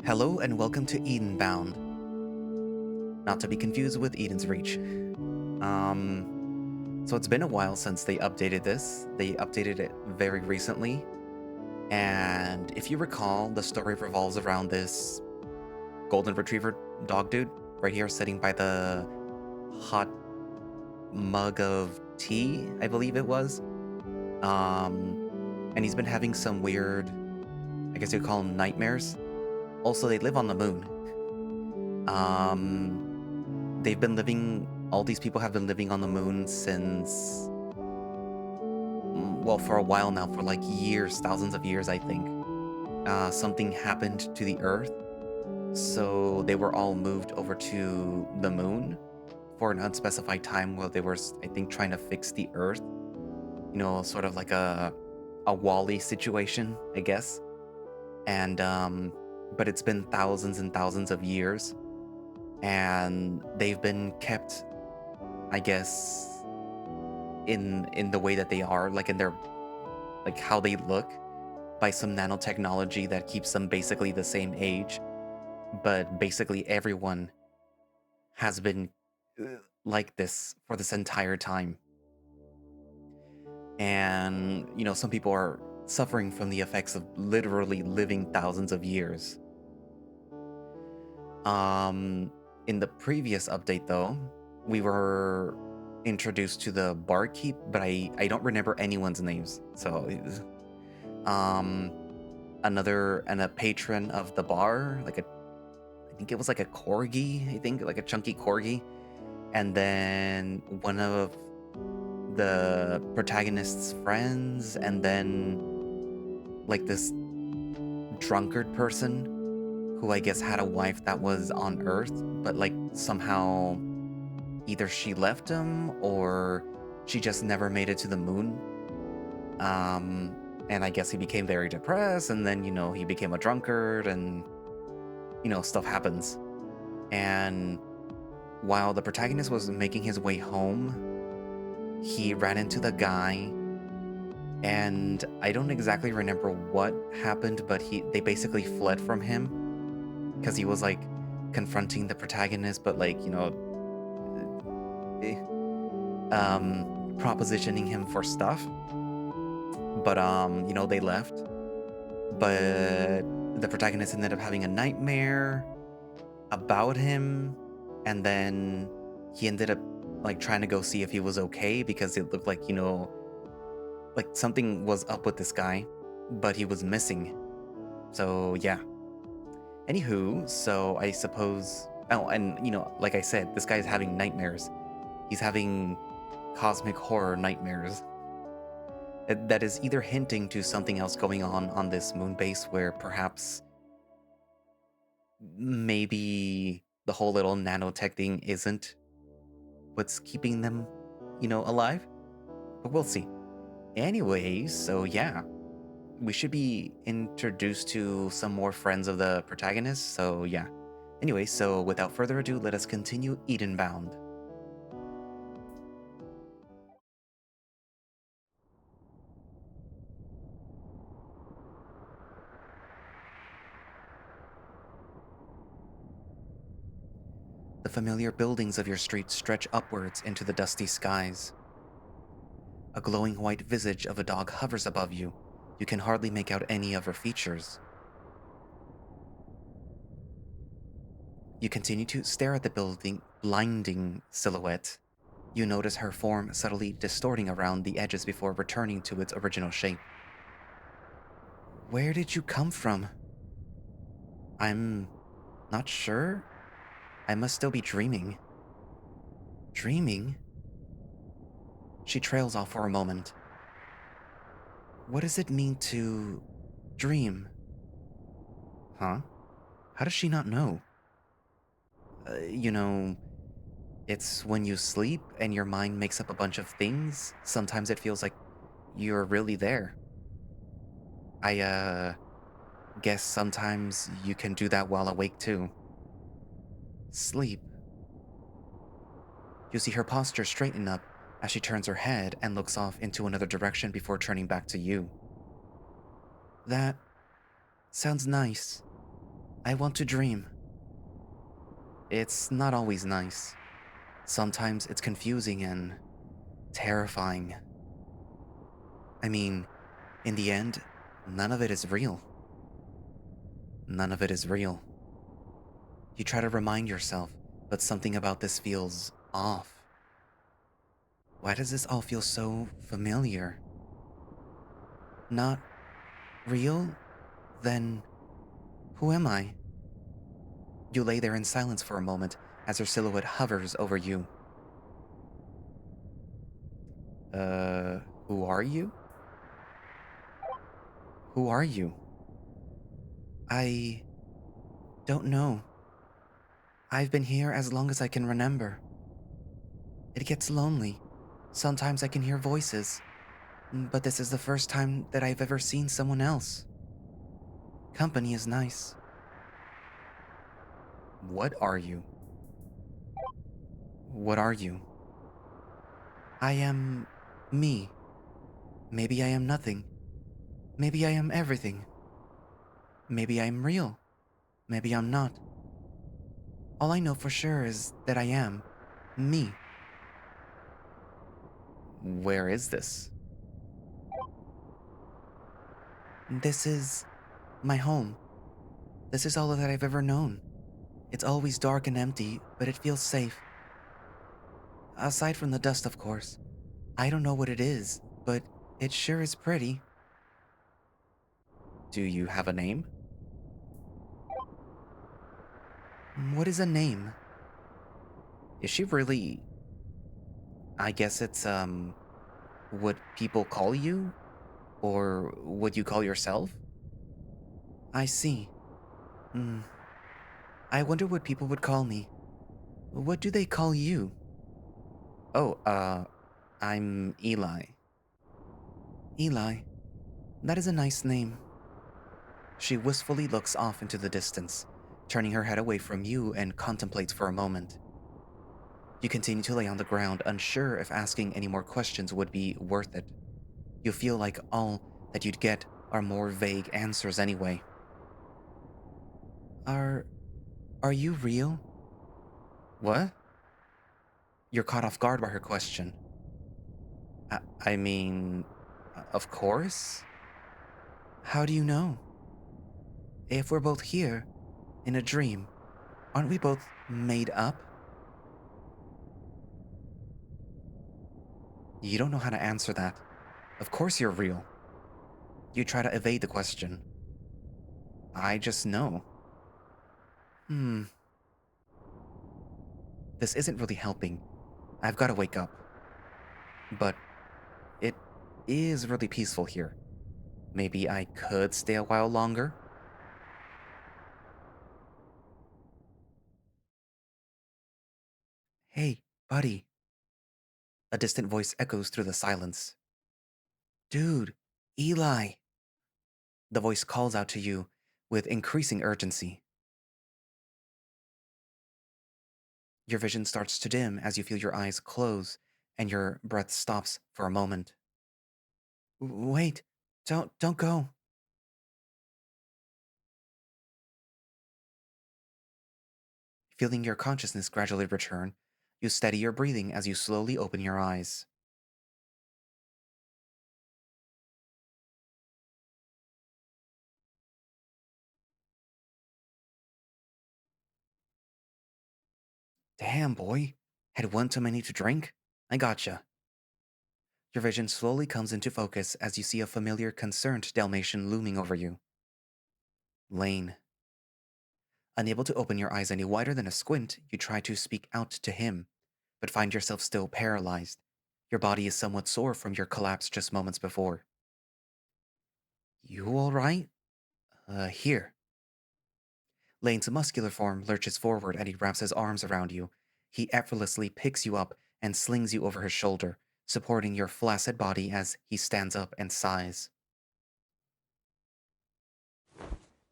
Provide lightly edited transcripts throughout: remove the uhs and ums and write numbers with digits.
Hello and welcome to Edenbound, not to be confused with Eden's Reach. So it's been a while since they updated this. They updated it very recently, and if you recall, the story revolves around this golden retriever dog dude right here sitting by the hot mug of tea, I believe it was. And he's been having some weird, I guess you'd call them nightmares. Also, they live on the moon. They've been living, all these people have been living on the moon since, well, for a while now, for like years, thousands of years, I think. Something happened to the Earth, so they were all moved over to the moon for an unspecified time while they were, I think, trying to fix the Earth. You know, sort of like a Wall-E situation, I guess. And, but it's been thousands and thousands of years, and they've been kept, I guess, in the way that they are, like in their, like how they look, by some nanotechnology that keeps them basically the same age. But basically everyone has been like this for this entire time. And, you know, some people are suffering from the effects of literally living thousands of years. In the previous update, though, we were introduced to the barkeep, but I don't remember anyone's names. So, a patron of the bar, I think it was like a corgi, I think like a chunky corgi, and then one of the protagonist's friends, and then like this drunkard person who I guess had a wife that was on Earth, but like somehow either she left him or she just never made it to the moon. And I guess he became very depressed, and then, you know, he became a drunkard, and, you know, stuff happens. And while the protagonist was making his way home, he ran into the guy, and I don't exactly remember what happened, but they basically fled from him because he was like confronting the protagonist, but like, you know, propositioning him for stuff. But you know, they left. But the protagonist ended up having a nightmare about him, and then he ended up like trying to go see if he was okay, because it looked like, you know, like something was up with this guy, but he was missing. So yeah. Anywho, so I suppose, oh, and you know, like I said, this guy's having nightmares. He's having cosmic horror nightmares. That is either hinting to something else going on this moon base, where perhaps maybe the whole little nanotech thing isn't what's keeping them, you know, alive. But we'll see. Anyway, so yeah, we should be introduced to some more friends of the protagonist, so yeah. Anyway, so without further ado, let us continue Edenbound. The familiar buildings of your street stretch upwards into the dusty skies. A glowing white visage of a dog hovers above you. You can hardly make out any of her features. You continue to stare at the building, blinding silhouette. You notice her form subtly distorting around the edges before returning to its original shape. Where did you come from? I'm not sure. I must still be dreaming. Dreaming? She trails off for a moment. What does it mean to dream? Huh? How does she not know? You know, it's when you sleep and your mind makes up a bunch of things. Sometimes it feels like you're really there. I guess sometimes you can do that while awake too. Sleep. You see her posture straighten up as she turns her head and looks off into another direction before turning back to you. That sounds nice. I want to dream. It's not always nice. Sometimes it's confusing and terrifying. I mean, in the end, none of it is real. None of it is real. You try to remind yourself, but something about this feels off. Why does this all feel so familiar? Not real? Then who am I? You lay there in silence for a moment as her silhouette hovers over you. Who are you? Who are you? I don't know. I've been here as long as I can remember. It gets lonely. Sometimes I can hear voices, but this is the first time that I've ever seen someone else. Company is nice. What are you? What are you? I am me. Maybe I am nothing. Maybe I am everything. Maybe I am real. Maybe I'm not. All I know for sure is that I am me. Where is this? This is my home. This is all that I've ever known. It's always dark and empty, but it feels safe. Aside from the dust, of course. I don't know what it is, but it sure is pretty. Do you have a name? What is a name? Is she really... I guess it's, what people call you? Or what you call yourself? I see. Hmm. I wonder what people would call me. What do they call you? Oh, I'm Eli. Eli. That is a nice name. She wistfully looks off into the distance, turning her head away from you and contemplates for a moment. You continue to lay on the ground, unsure if asking any more questions would be worth it. You feel like all that you'd get are more vague answers anyway. Are... are you real? What? You're caught off guard by her question. I mean... of course? How do you know? If we're both here, in a dream, aren't we both made up? You don't know how to answer that. Of course you're real. You try to evade the question. I just know. This isn't really helping. I've got to wake up. But it is really peaceful here. Maybe I could stay a while longer? Hey, buddy. A distant voice echoes through the silence. Dude, Eli. The voice calls out to you with increasing urgency. Your vision starts to dim as you feel your eyes close and your breath stops for a moment. Wait, don't go. Feeling your consciousness gradually return, you steady your breathing as you slowly open your eyes. Damn, boy. Had one too many to drink? I gotcha. Your vision slowly comes into focus as you see a familiar, concerned Dalmatian looming over you. Lane. Unable to open your eyes any wider than a squint, you try to speak out to him, but find yourself still paralyzed. Your body is somewhat sore from your collapse just moments before. You alright? Here. Lane's muscular form lurches forward and he wraps his arms around you. He effortlessly picks you up and slings you over his shoulder, supporting your flaccid body as he stands up and sighs.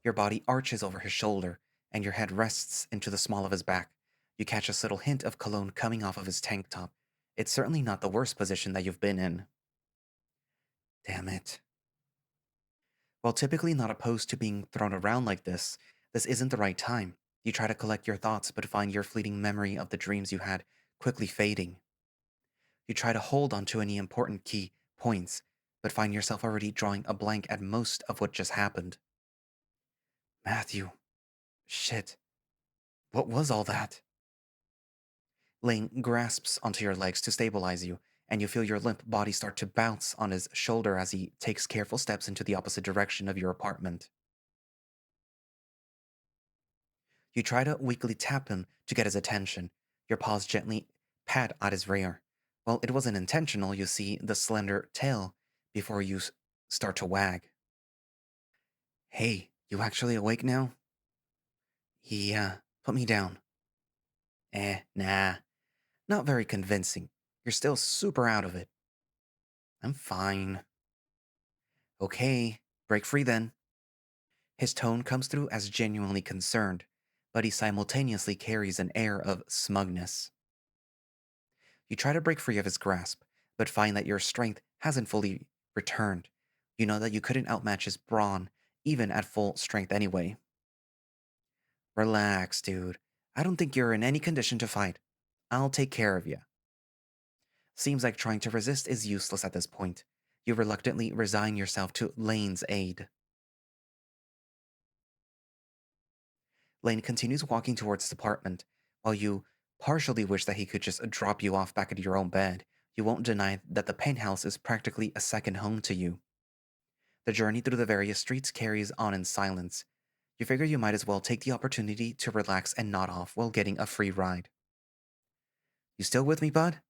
Your body arches over his shoulder, and your head rests into the small of his back. You catch a subtle hint of cologne coming off of his tank top. It's certainly not the worst position that you've been in. Damn it. While typically not opposed to being thrown around like this, This isn't the right time. You try to collect your thoughts, but find your fleeting memory of the dreams you had quickly fading. You try to hold on to any important key points, but find yourself already drawing a blank at most of what just happened. Matthew, shit, what was all that? Lane grasps onto your legs to stabilize you, and you feel your limp body start to bounce on his shoulder as he takes careful steps into the opposite direction of your apartment. You try to weakly tap him to get his attention. Your paws gently pat at his rear. Well, it wasn't intentional, you see the slender tail before you start to wag. Hey, you actually awake now? Yeah, put me down. Nah, not very convincing. You're still super out of it. I'm fine. Okay, break free then. His tone comes through as genuinely concerned, but he simultaneously carries an air of smugness. You try to break free of his grasp, but find that your strength hasn't fully returned. You know that you couldn't outmatch his brawn, even at full strength anyway. Relax, dude. I don't think you're in any condition to fight. I'll take care of you. Seems like trying to resist is useless at this point. You reluctantly resign yourself to Lane's aid. Lane continues walking towards his apartment, while you partially wish that he could just drop you off back at your own bed. You won't deny that the penthouse is practically a second home to you. The journey through the various streets carries on in silence. You figure you might as well take the opportunity to relax and nod off while getting a free ride. You still with me, bud?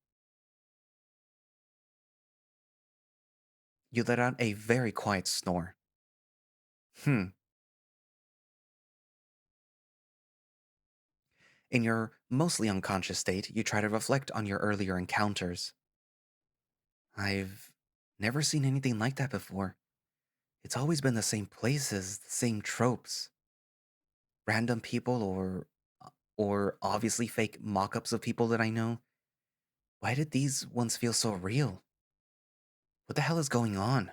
You let out a very quiet snore. Hmm. In your mostly unconscious state, you try to reflect on your earlier encounters. I've never seen anything like that before. It's always been the same places, the same tropes. Random people or obviously fake mock-ups of people that I know. Why did these ones feel so real? What the hell is going on?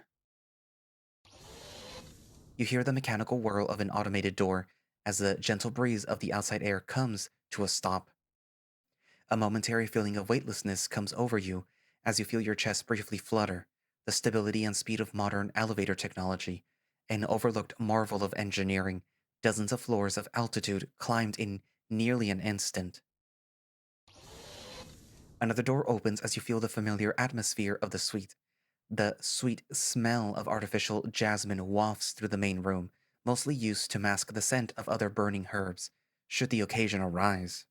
You hear the mechanical whirl of an automated door as the gentle breeze of the outside air comes to a stop. A momentary feeling of weightlessness comes over you as you feel your chest briefly flutter, the stability and speed of modern elevator technology, an overlooked marvel of engineering, dozens of floors of altitude climbed in nearly an instant. Another door opens as you feel the familiar atmosphere of the suite. The sweet smell of artificial jasmine wafts through the main room, mostly used to mask the scent of other burning herbs, should the occasion arise.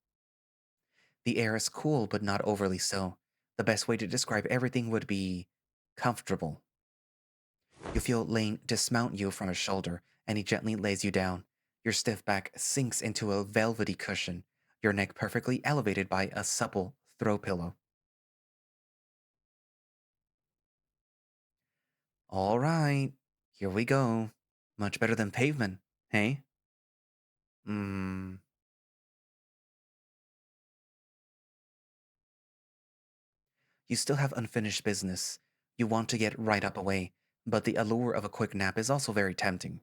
The air is cool, but not overly so. The best way to describe everything would be comfortable. You feel Lane dismount you from his shoulder, and he gently lays you down. Your stiff back sinks into a velvety cushion, your neck perfectly elevated by a supple throw pillow. All right, here we go. Much better than pavement, hey? Hmm. You still have unfinished business. You want to get right up away, but the allure of a quick nap is also very tempting.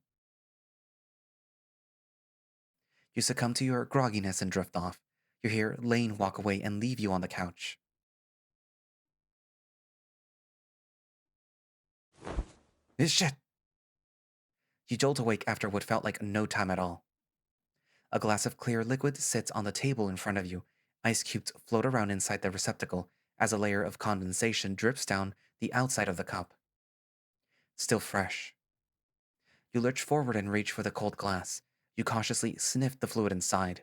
You succumb to your grogginess and drift off. You hear Lane walk away and leave you on the couch. This shit! You jolt awake after what felt like no time at all. A glass of clear liquid sits on the table in front of you. Ice cubes float around inside the receptacle as a layer of condensation drips down the outside of the cup. Still fresh. You lurch forward and reach for the cold glass. You cautiously sniff the fluid inside.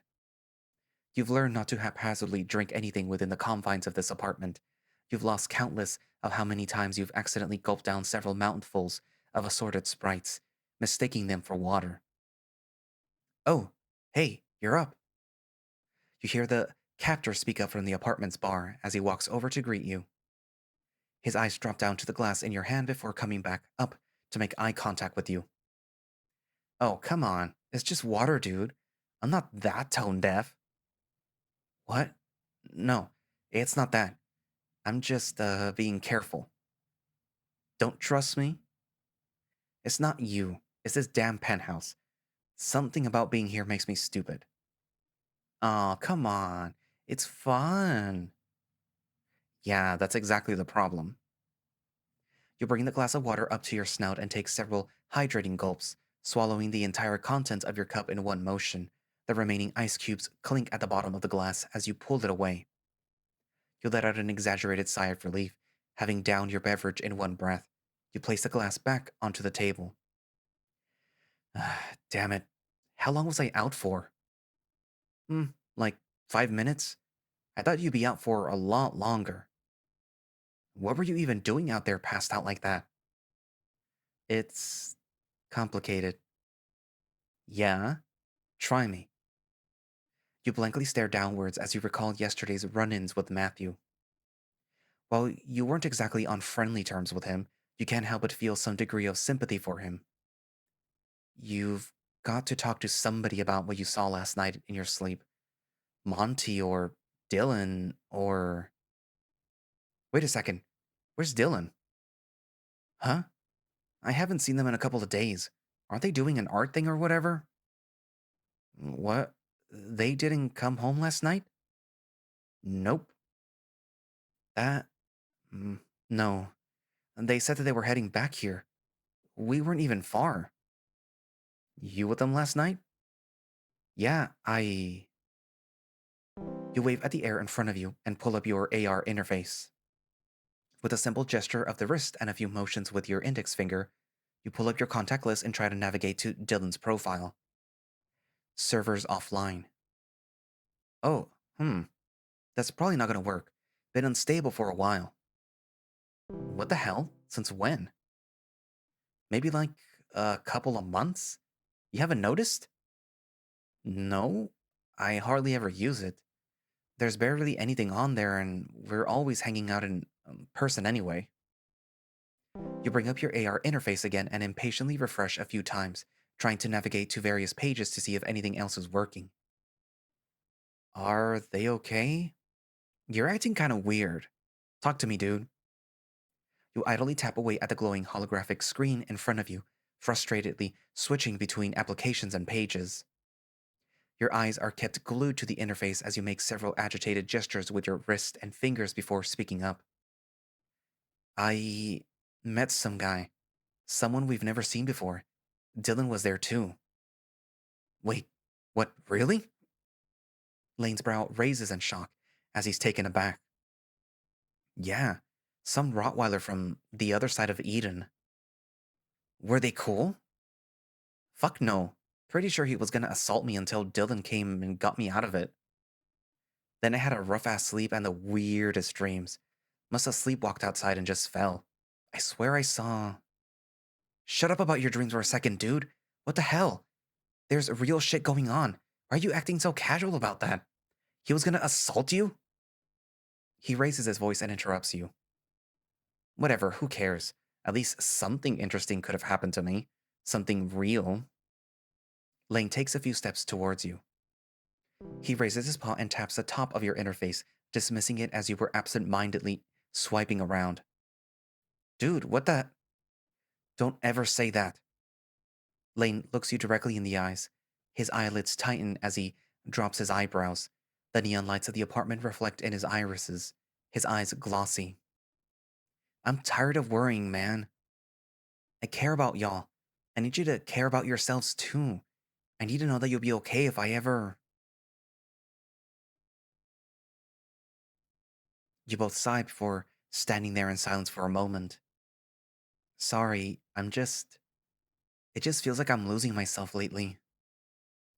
You've learned not to haphazardly drink anything within the confines of this apartment. You've lost countless of how many times you've accidentally gulped down several mountainfuls of assorted sprites, mistaking them for water. Oh, hey, you're up. You hear the captor speak up from the apartment's bar as he walks over to greet you. His eyes drop down to the glass in your hand before coming back up to make eye contact with you. Oh, come on. It's just water, dude. I'm not that tone deaf. What? No, it's not that. I'm just, being careful. Don't trust me? It's not you. It's this damn penthouse. Something about being here makes me stupid. Aw, come on. It's fun. Yeah, that's exactly the problem. You bring the glass of water up to your snout and take several hydrating gulps, swallowing the entire contents of your cup in one motion. The remaining ice cubes clink at the bottom of the glass as you pull it away. You let out an exaggerated sigh of relief, having downed your beverage in one breath. You place the glass back onto the table. Damn it. How long was I out for? Hmm, like 5 minutes? I thought you'd be out for a lot longer. What were you even doing out there passed out like that? It's complicated. Yeah? Try me. You blankly stare downwards as you recall yesterday's run ins with Matthew. While you weren't exactly on friendly terms with him, you can't help but feel some degree of sympathy for him. You've got to talk to somebody about what you saw last night in your sleep. Monty or Dylan or. Wait a second. Where's Dylan? Huh? I haven't seen them in a couple of days. Aren't they doing an art thing or whatever? What? They didn't come home last night? Nope. That. Mm, no. They said that they were heading back here. We weren't even far. You with them last night? Yeah, I. You wave at the air in front of you and pull up your AR interface. With a simple gesture of the wrist and a few motions with your index finger, you pull up your contact list and try to navigate to Dylan's profile. Servers offline. Oh, that's probably not gonna work. Been unstable for a while. What the hell? Since when? Maybe like a couple of months? You haven't noticed? No, I hardly ever use it. There's barely anything on there, and we're always hanging out in person anyway. You bring up your AR interface again and impatiently refresh a few times, trying to navigate to various pages to see if anything else is working. Are they okay? You're acting kind of weird. Talk to me, dude. You idly tap away at the glowing holographic screen in front of you, frustratedly switching between applications and pages. Your eyes are kept glued to the interface as you make several agitated gestures with your wrist and fingers before speaking up. I met some guy. Someone we've never seen before. Dylan was there too. Wait, what, really? Lane's brow raises in shock as he's taken aback. Yeah, some Rottweiler from the other side of Eden. Were they cool? Fuck no. Pretty sure he was gonna assault me until Dylan came and got me out of it. Then I had a rough ass sleep and the weirdest dreams. Must have sleepwalked outside and just fell. I swear I saw. Shut up about your dreams for a second, dude. What the hell? There's real shit going on. Why are you acting so casual about that? He was gonna assault you? He raises his voice and interrupts you. Whatever, who cares? At least something interesting could have happened to me. Something real. Lane takes a few steps towards you. He raises his paw and taps the top of your interface, dismissing it as you were absent mindedly swiping around. Dude, what the? Don't ever say that. Lane looks you directly in the eyes. His eyelids tighten as he drops his eyebrows. The neon lights of the apartment reflect in his irises, his eyes glossy. I'm tired of worrying, man. I care about y'all. I need you to care about yourselves too. I need to know that you'll be okay if I ever. You both sigh before standing there in silence for a moment. Sorry, I'm just. It just feels like I'm losing myself lately.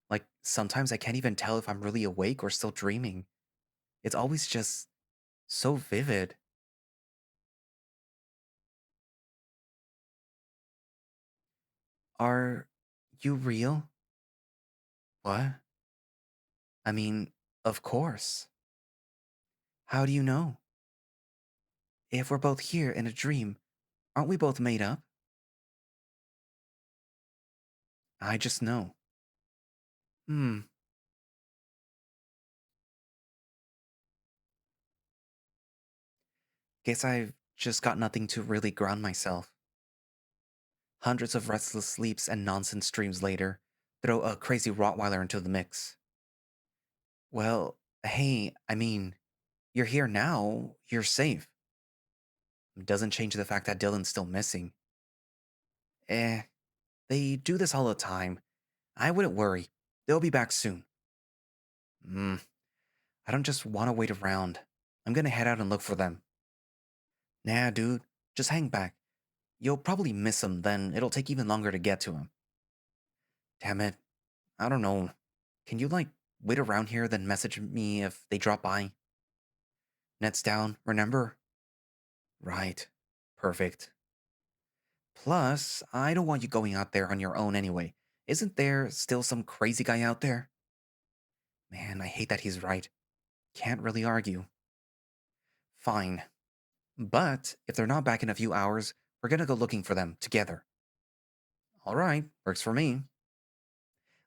Like, sometimes I can't even tell if I'm really awake or still dreaming. It's always just so vivid. Are you real? What? I mean, of course. How do you know? If we're both here in a dream, aren't we both made up? I just know. Hmm, guess I've just got nothing to really ground myself. Hundreds of restless sleeps and nonsense dreams later, Throw a crazy Rottweiler into the mix. Well, hey, I mean, you're here now, you're safe. Doesn't change the fact that Dylan's still missing. Eh, they do this all the time. I wouldn't worry. They'll be back soon. Hmm, I don't just want to wait around. I'm gonna head out and look for them. Nah, dude, just hang back. You'll probably miss them, then it'll take even longer to get to them. Damn it. I don't know. Can you, wait around here, then message me if they drop by? Net's down, remember? Right. Perfect. Plus, I don't want you going out there on your own anyway. Isn't there still some crazy guy out there? Man, I hate that he's right. Can't really argue. Fine. But if they're not back in a few hours, we're gonna go looking for them together. Alright, works for me.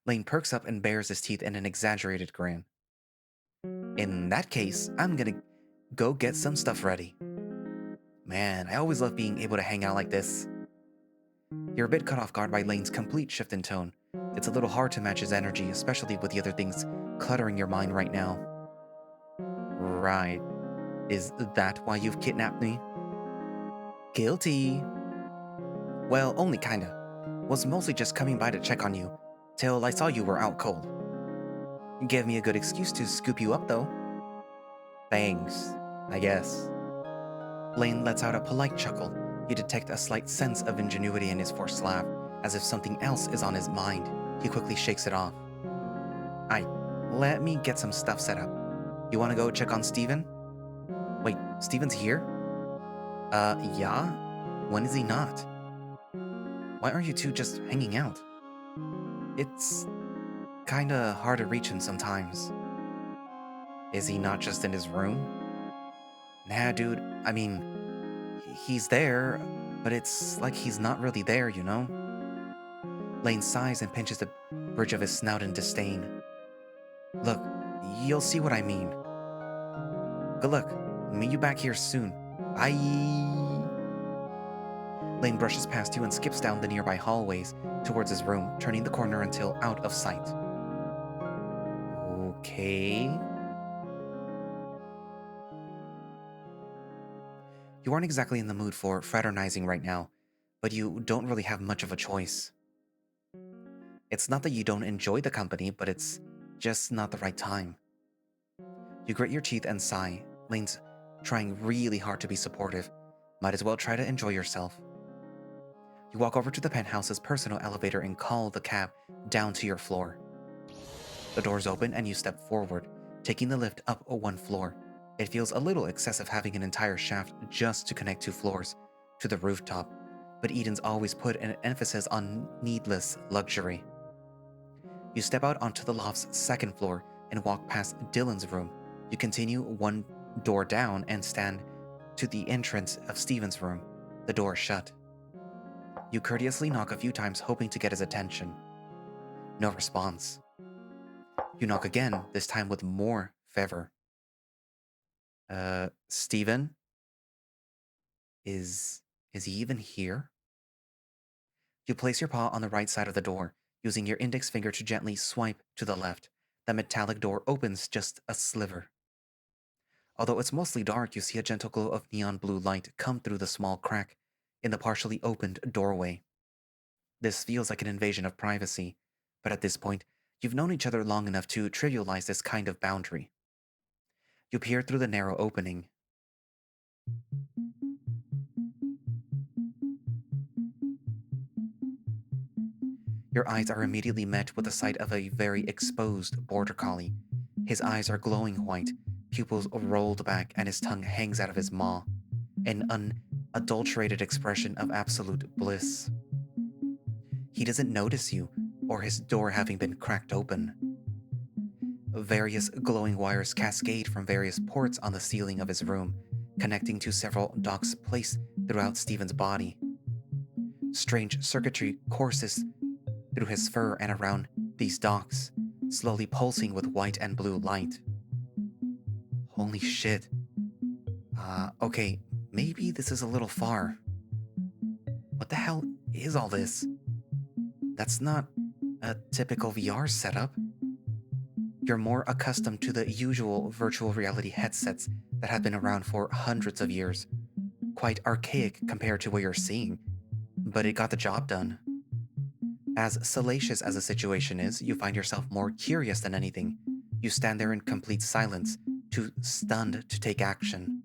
Lane perks up and bares his teeth in an exaggerated grin. In that case, I'm gonna go get some stuff ready. Man, I always love being able to hang out like this. You're a bit caught off guard by Lane's complete shift in tone. It's a little hard to match his energy, especially with the other things cluttering your mind right now. Right. Is that why you've kidnapped me? Guilty. Well, only kinda. Was mostly just coming by to check on you, till I saw you were out cold. Gave me a good excuse to scoop you up, though. Thanks, I guess. Lane lets out a polite chuckle. You detect a slight sense of ingenuity in his forced laugh, as if something else is on his mind. He quickly shakes it off. Aight, let me get some stuff set up. You wanna go check on Steven? Wait, Steven's here? Yeah? When is he not? Why aren't you two just hanging out? It's kinda hard to reach him sometimes. Is he not just in his room? Nah, dude, I mean, he's there, but it's like he's not really there, you know? Lane sighs and pinches the bridge of his snout in disdain. Look, you'll see what I mean. Good luck. Meet you back here soon. Bye. Lane brushes past you and skips down the nearby hallways towards his room, turning the corner until out of sight. Okay. You aren't exactly in the mood for fraternizing right now, but you don't really have much of a choice. It's not that you don't enjoy the company, but it's just not the right time. You grit your teeth and sigh. Lane's trying really hard to be supportive. Might as well try to enjoy yourself. You walk over to the penthouse's personal elevator and call the cab down to your floor. The doors open and you step forward, taking the lift up one floor. It feels a little excessive having an entire shaft just to connect two floors to the rooftop, but Eden's always put an emphasis on needless luxury. You step out onto the loft's second floor and walk past Dylan's room. You continue one door down and stand to the entrance of Steven's room. The door is shut. You courteously knock a few times, hoping to get his attention. No response. You knock again, this time with more fervor. Steven? Is he even here? You place your paw on the right side of the door, using your index finger to gently swipe to the left. The metallic door opens just a sliver. Although it's mostly dark, you see a gentle glow of neon blue light come through the small crack in the partially opened doorway. This feels like an invasion of privacy, but at this point, you've known each other long enough to trivialize this kind of boundary. You peer through the narrow opening. Your eyes are immediately met with the sight of a very exposed border collie. His eyes are glowing white, pupils rolled back, and his tongue hangs out of his maw. An unadulterated expression of absolute bliss. He doesn't notice you, or his door having been cracked open. Various glowing wires cascade from various ports on the ceiling of his room, connecting to several docks placed throughout Steven's body. Strange circuitry courses through his fur and around these docks, slowly pulsing with white and blue light. Holy shit. Okay, maybe this is a little far. What the hell is all this? That's not A typical VR setup. You're more accustomed to the usual virtual reality headsets that have been around for hundreds of years. Quite archaic compared to what you're seeing, but it got the job done. As salacious as the situation is, you find yourself more curious than anything. You stand there in complete silence, too stunned to take action.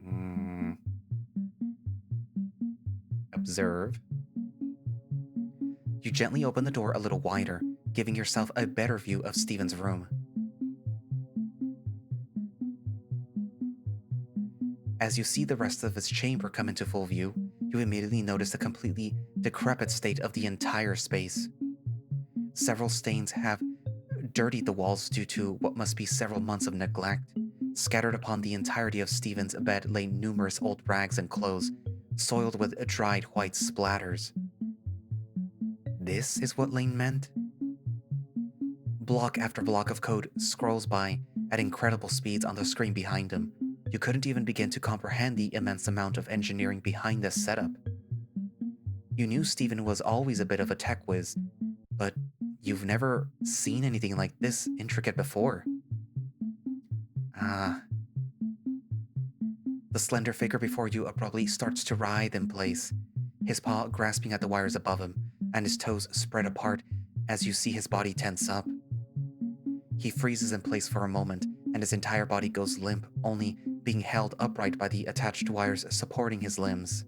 Hmm. Observe. You gently open the door a little wider, giving yourself a better view of Stephen's room. As you see the rest of his chamber come into full view, you immediately notice the completely decrepit state of the entire space. Several stains have dirtied the walls due to what must be several months of neglect. Scattered upon the entirety of Stephen's bed lay numerous old rags and clothes, soiled with dried white splatters. This is what Lane meant? Block after block of code scrolls by at incredible speeds on the screen behind him. You couldn't even begin to comprehend the immense amount of engineering behind this setup. You knew Stephen was always a bit of a tech whiz, but you've never seen anything like this intricate before. Ah. The slender figure before you abruptly starts to writhe in place, his paw grasping at the wires above him, and his toes spread apart as you see his body tense up. He freezes in place for a moment, and his entire body goes limp, only being held upright by the attached wires supporting his limbs.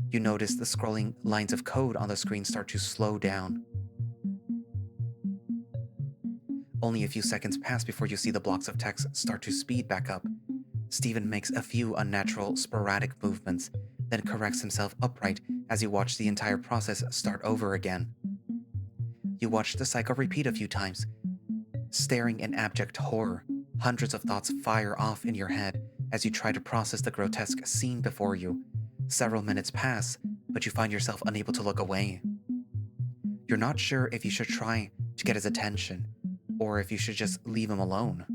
You notice the scrolling lines of code on the screen start to slow down. Only a few seconds pass before you see the blocks of text start to speed back up. Stephen makes a few unnatural, sporadic movements, then corrects himself upright as you watch the entire process start over again. You watch the cycle repeat a few times, staring in abject horror. Hundreds of thoughts fire off in your head as you try to process the grotesque scene before you. Several minutes pass, but you find yourself unable to look away. You're not sure if you should try to get his attention, or if you should just leave him alone.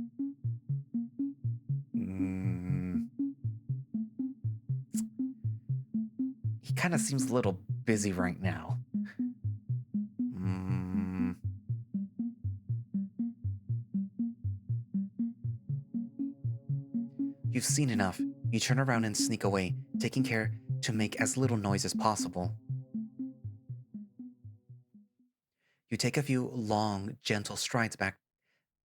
He kind of seems a little busy right now. You've seen enough. You turn around and sneak away, taking care to make as little noise as possible. You take a few long, gentle strides back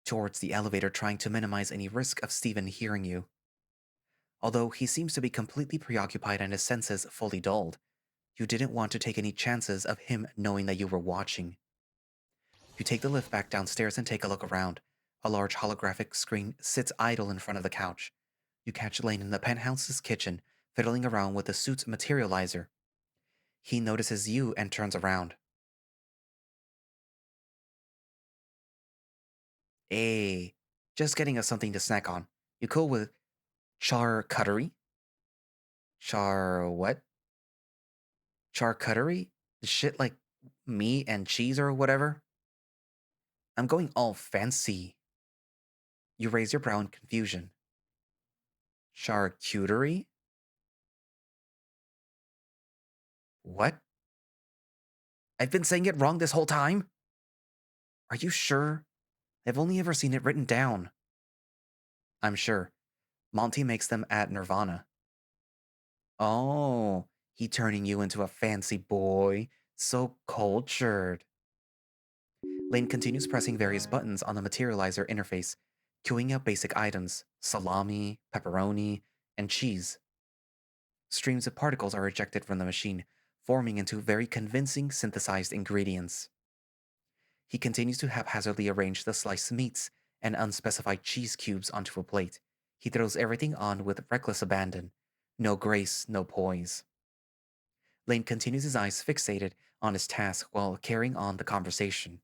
towards the elevator, trying to minimize any risk of Stephen hearing you. Although he seems to be completely preoccupied and his senses fully dulled, you didn't want to take any chances of him knowing that you were watching. You take the lift back downstairs and take a look around. A large holographic screen sits idle in front of the couch. You catch Lane in the penthouse's kitchen, fiddling around with the suit's materializer. He notices you and turns around. Hey, just getting us something to snack on. You cool with charcuterie? Char what? Charcuterie? Shit like meat and cheese or whatever? I'm going all fancy. You raise your brow in confusion. Charcuterie? What? I've been saying it wrong this whole time? Are you sure? I've only ever seen it written down. I'm sure. Monty makes them at Nirvana. Oh, he turning you into a fancy boy. So cultured. Lane continues pressing various buttons on the materializer interface, queuing up basic items salami, pepperoni, and cheese. Streams of particles are ejected from the machine, forming into very convincing synthesized ingredients. He continues to haphazardly arrange the sliced meats and unspecified cheese cubes onto a plate. He throws everything on with reckless abandon. No grace, no poise. Lane continues his eyes fixated on his task while carrying on the conversation.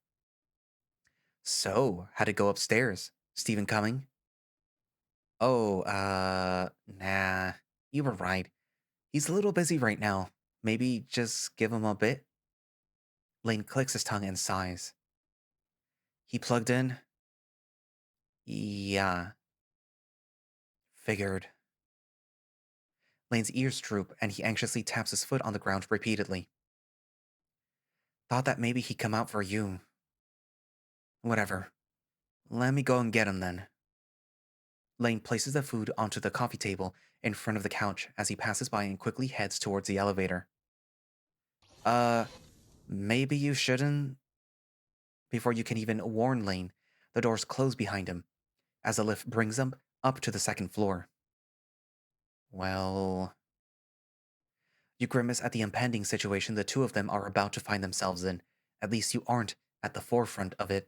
So, how'd it go upstairs? Stephen coming? Oh, nah. You were right. He's a little busy right now. Maybe just give him a bit? Lane clicks his tongue and sighs. He plugged in? Yeah. Figured. Lane's ears droop and he anxiously taps his foot on the ground repeatedly. Thought that maybe he'd come out for you. Whatever. Let me go and get him then. Lane places the food onto the coffee table in front of the couch as he passes by and quickly heads towards the elevator. Maybe you shouldn't. Before you can even warn Lane, the doors close behind him as the lift brings them up to the second floor. Well, you grimace at the impending situation the two of them are about to find themselves in. At least you aren't at the forefront of it.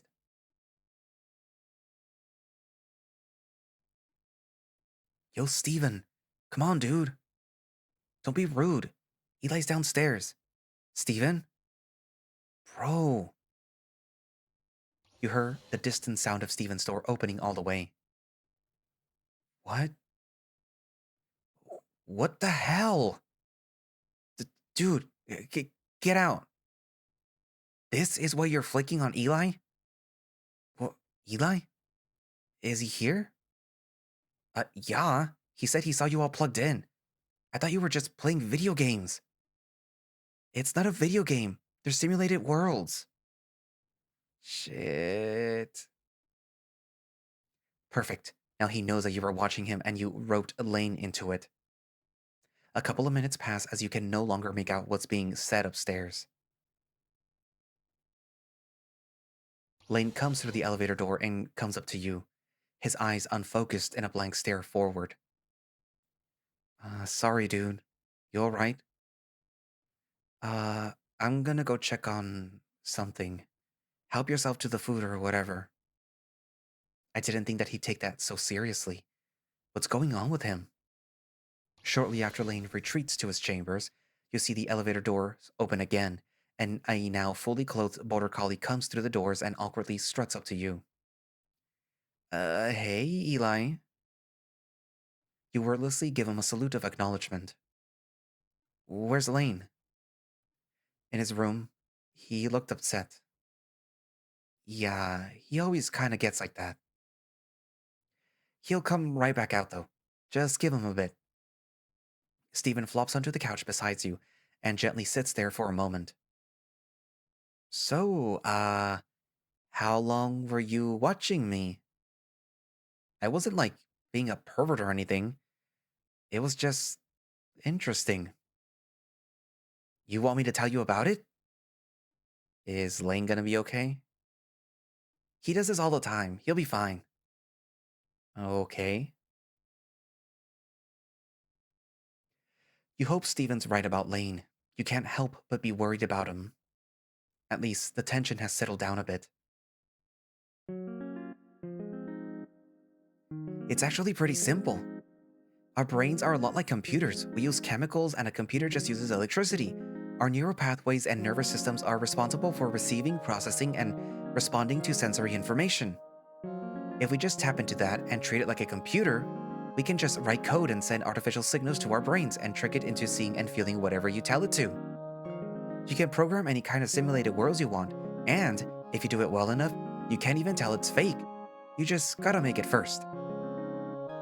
Yo, Steven. Come on, dude. Don't be rude. Eli's downstairs. Steven? Bro. You heard the distant sound of Steven's door opening all the way. What? What the hell? Dude, get out. This is why you're flaking on Eli? What, Eli? Is he here? Yeah. He said he saw you all plugged in. I thought you were just playing video games. It's not a video game. They're simulated worlds. Shit. Perfect. Now he knows that you were watching him and you roped Lane into it. A couple of minutes pass as you can no longer make out what's being said upstairs. Lane comes through the elevator door and comes up to you, his eyes unfocused in a blank stare forward. Sorry, dude. You alright? I'm gonna go check on something. Help yourself to the food or whatever. I didn't think that he'd take that so seriously. What's going on with him? Shortly after Lane retreats to his chambers, you see the elevator doors open again, and a now fully clothed border collie comes through the doors and awkwardly struts up to you. Hey, Eli. You wordlessly give him a salute of acknowledgement. Where's Lane? In his room. He looked upset. Yeah, he always kinda gets like that. He'll come right back out, though. Just give him a bit. Steven flops onto the couch beside you and gently sits there for a moment. So, how long were you watching me? I wasn't like being a pervert or anything. It was just interesting. You want me to tell you about it? Is Lane gonna be okay? He does this all the time. He'll be fine. Okay. You hope Steven's right about Lane. You can't help but be worried about him. At least the tension has settled down a bit. It's actually pretty simple. Our brains are a lot like computers. We use chemicals and a computer just uses electricity. Our neural pathways and nervous systems are responsible for receiving, processing, and responding to sensory information. If we just tap into that and treat it like a computer, we can just write code and send artificial signals to our brains and trick it into seeing and feeling whatever you tell it to. You can program any kind of simulated worlds you want, and if you do it well enough, you can't even tell it's fake. You just gotta make it first.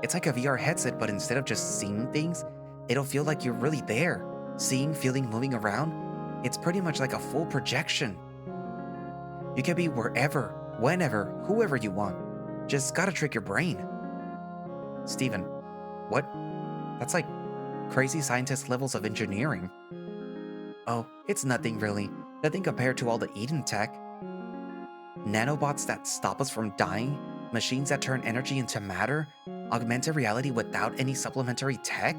It's like a VR headset, but instead of just seeing things, it'll feel like you're really there. Seeing, feeling, moving around. It's pretty much like a full projection. You can be wherever, whenever, whoever you want. Just gotta trick your brain. Steven, what? That's like crazy scientist levels of engineering. Oh, it's nothing really. Nothing compared to all the Eden tech. Nanobots that stop us from dying, machines that turn energy into matter, augmented reality without any supplementary tech?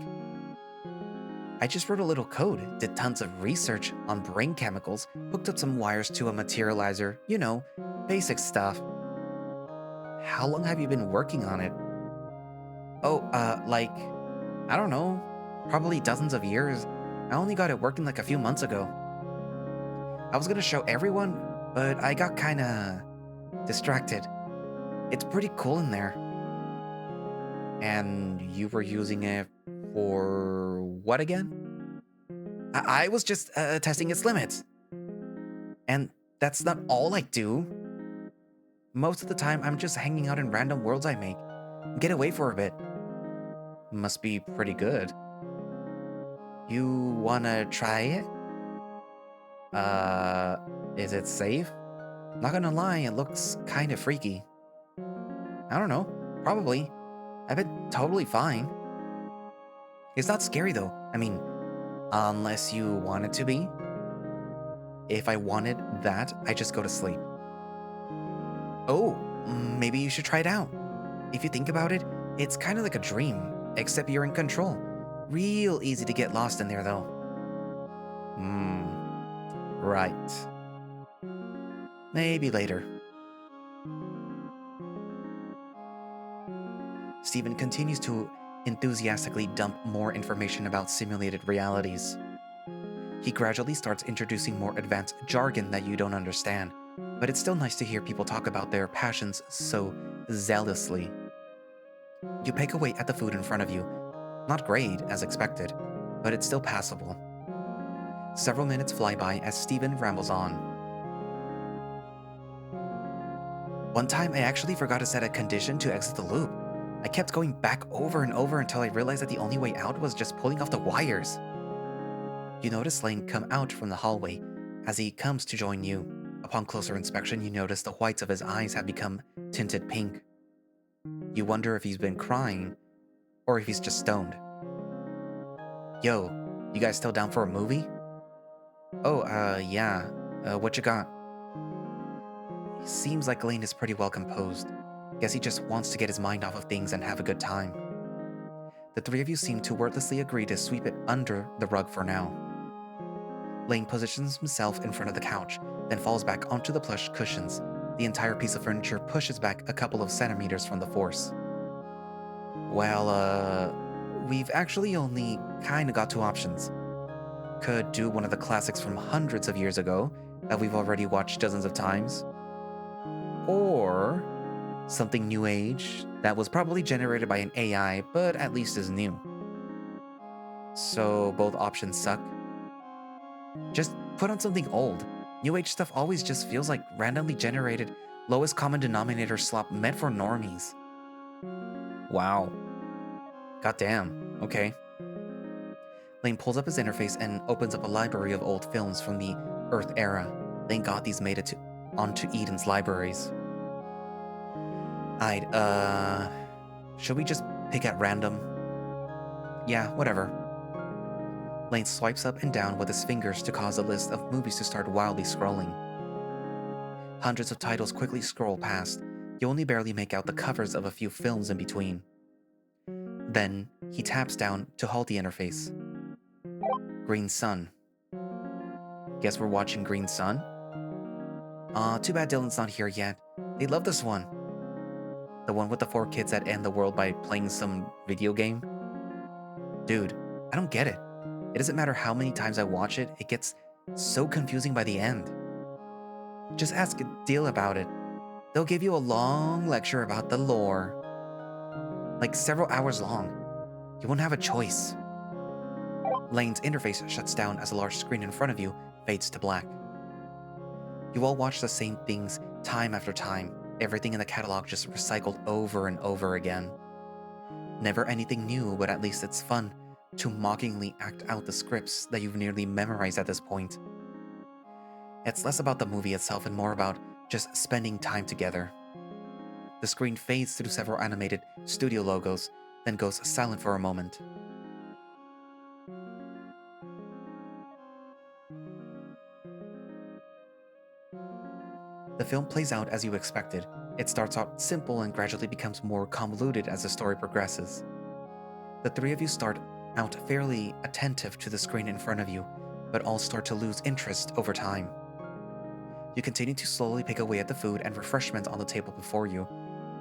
I just wrote a little code, did tons of research on brain chemicals, hooked up some wires to a materializer, you know, basic stuff. How long have you been working on it? Oh, like, I don't know, probably dozens of years. I only got it working like a few months ago. I was gonna show everyone, but I got kinda distracted. It's pretty cool in there. And you were using it for what again? I was just testing its limits. And that's not all I do. Most of the time, I'm just hanging out in random worlds I make. Get away for a bit. Must be pretty good. You wanna try it? Uh, is it safe? Not gonna lie, it looks kind of freaky. I don't know. Probably. I've been totally fine. It's not scary though. I mean, unless you want it to be. If I wanted that, I just go to sleep. Oh, maybe you should try it out. If you think about it, it's kind of like a dream, except you're in control. Real easy to get lost in there though. Right. Maybe later. Stephen continues to enthusiastically dump more information about simulated realities. He gradually starts introducing more advanced jargon that you don't understand, but it's still nice to hear people talk about their passions so zealously. You pick away at the food in front of you. Not great, as expected, but it's still passable. Several minutes fly by as Stephen rambles on. One time, I actually forgot to set a condition to exit the loop. I kept going back over and over until I realized that the only way out was just pulling off the wires. You notice Lane come out from the hallway as he comes to join you. Upon closer inspection, you notice the whites of his eyes have become tinted pink. You wonder if he's been crying or if he's just stoned. Yo, you guys still down for a movie? Oh, yeah. What you got? Seems like Lane is pretty well composed. Guess he just wants to get his mind off of things and have a good time. The three of you seem to wordlessly agree to sweep it under the rug for now. Lane positions himself in front of the couch, then falls back onto the plush cushions. The entire piece of furniture pushes back a couple of centimeters from the force. Well, we've actually only kinda got two options. Could do one of the classics from hundreds of years ago that we've already watched dozens of times. Or something new age that was probably generated by an AI, but at least is new. So both options suck. Just put on something old. New age stuff always just feels like randomly generated, lowest common denominator slop meant for normies. Wow. Goddamn. Okay. Lane pulls up his interface and opens up a library of old films from the Earth era. Thank God these made it onto Eden's libraries. Should we just pick at random? Yeah, whatever. Lane swipes up and down with his fingers to cause a list of movies to start wildly scrolling. Hundreds of titles quickly scroll past. You only barely make out the covers of a few films in between. Then, he taps down to halt the interface. Green Sun. Guess we're watching Green Sun? Too bad Dylan's not here yet. They love this one. The one with the 4 kids that end the world by playing some video game? Dude, I don't get it. It doesn't matter how many times I watch it, it gets so confusing by the end. Just ask Deal about it. They'll give you a long lecture about the lore. Like several hours long. You won't have a choice. Lane's interface shuts down as a large screen in front of you fades to black. You all watch the same things time after time, everything in the catalog just recycled over and over again. Never anything new, but at least it's fun to mockingly act out the scripts that you've nearly memorized at this point. It's less about the movie itself and more about just spending time together. The screen fades through several animated studio logos, then goes silent for a moment. The film plays out as you expected. It starts out simple and gradually becomes more convoluted as the story progresses. The three of you start out fairly attentive to the screen in front of you, but all start to lose interest over time. You continue to slowly pick away at the food and refreshments on the table before you.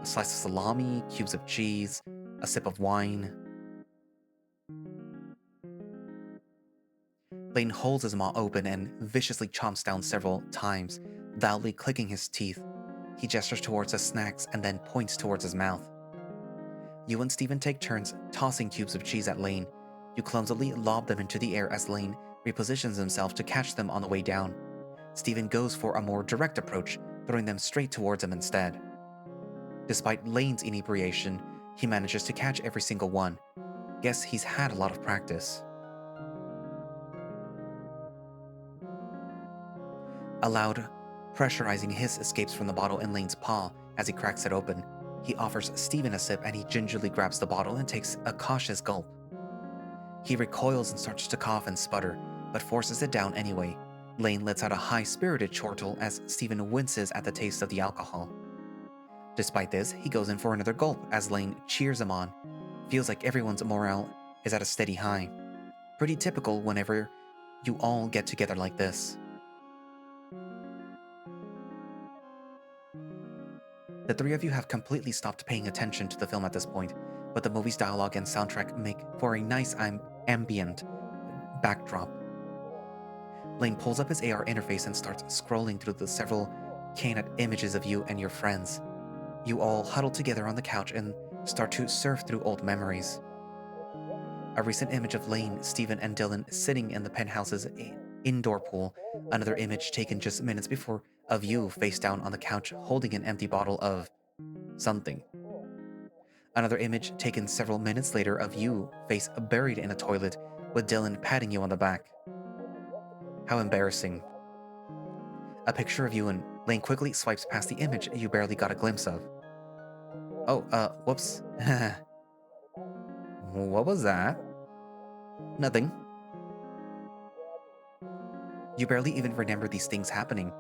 A slice of salami, cubes of cheese, a sip of wine. Lane holds his maw open and viciously chomps down several times, loudly clicking his teeth. He gestures towards the snacks and then points towards his mouth. You and Stephen take turns tossing cubes of cheese at Lane. You clumsily lob them into the air as Lane repositions himself to catch them on the way down. Stephen goes for a more direct approach, throwing them straight towards him instead. Despite Lane's inebriation, he manages to catch every single one. Guess he's had a lot of practice. A loud, pressurizing hiss escapes from the bottle in Lane's paw as he cracks it open. He offers Stephen a sip and he gingerly grabs the bottle and takes a cautious gulp. He recoils and starts to cough and sputter, but forces it down anyway. Lane lets out a high-spirited chortle as Stephen winces at the taste of the alcohol. Despite this, he goes in for another gulp as Lane cheers him on. Feels like everyone's morale is at a steady high. Pretty typical whenever you all get together like this. The three of you have completely stopped paying attention to the film at this point, but the movie's dialogue and soundtrack make for a nice ambient backdrop. Lane pulls up his AR interface and starts scrolling through the several canned images of you and your friends. You all huddle together on the couch and start to surf through old memories. A recent image of Lane, Stephen, and Dylan sitting in the penthouse's indoor pool. Another image taken just minutes before of you face down on the couch holding an empty bottle of something. Another image taken several minutes later of you face buried in a toilet with Dylan patting you on the back. How embarrassing. A picture of you and Lane quickly swipes past the image you barely got a glimpse of. Oh, whoops. What was that? Nothing. You barely even remember these things happening.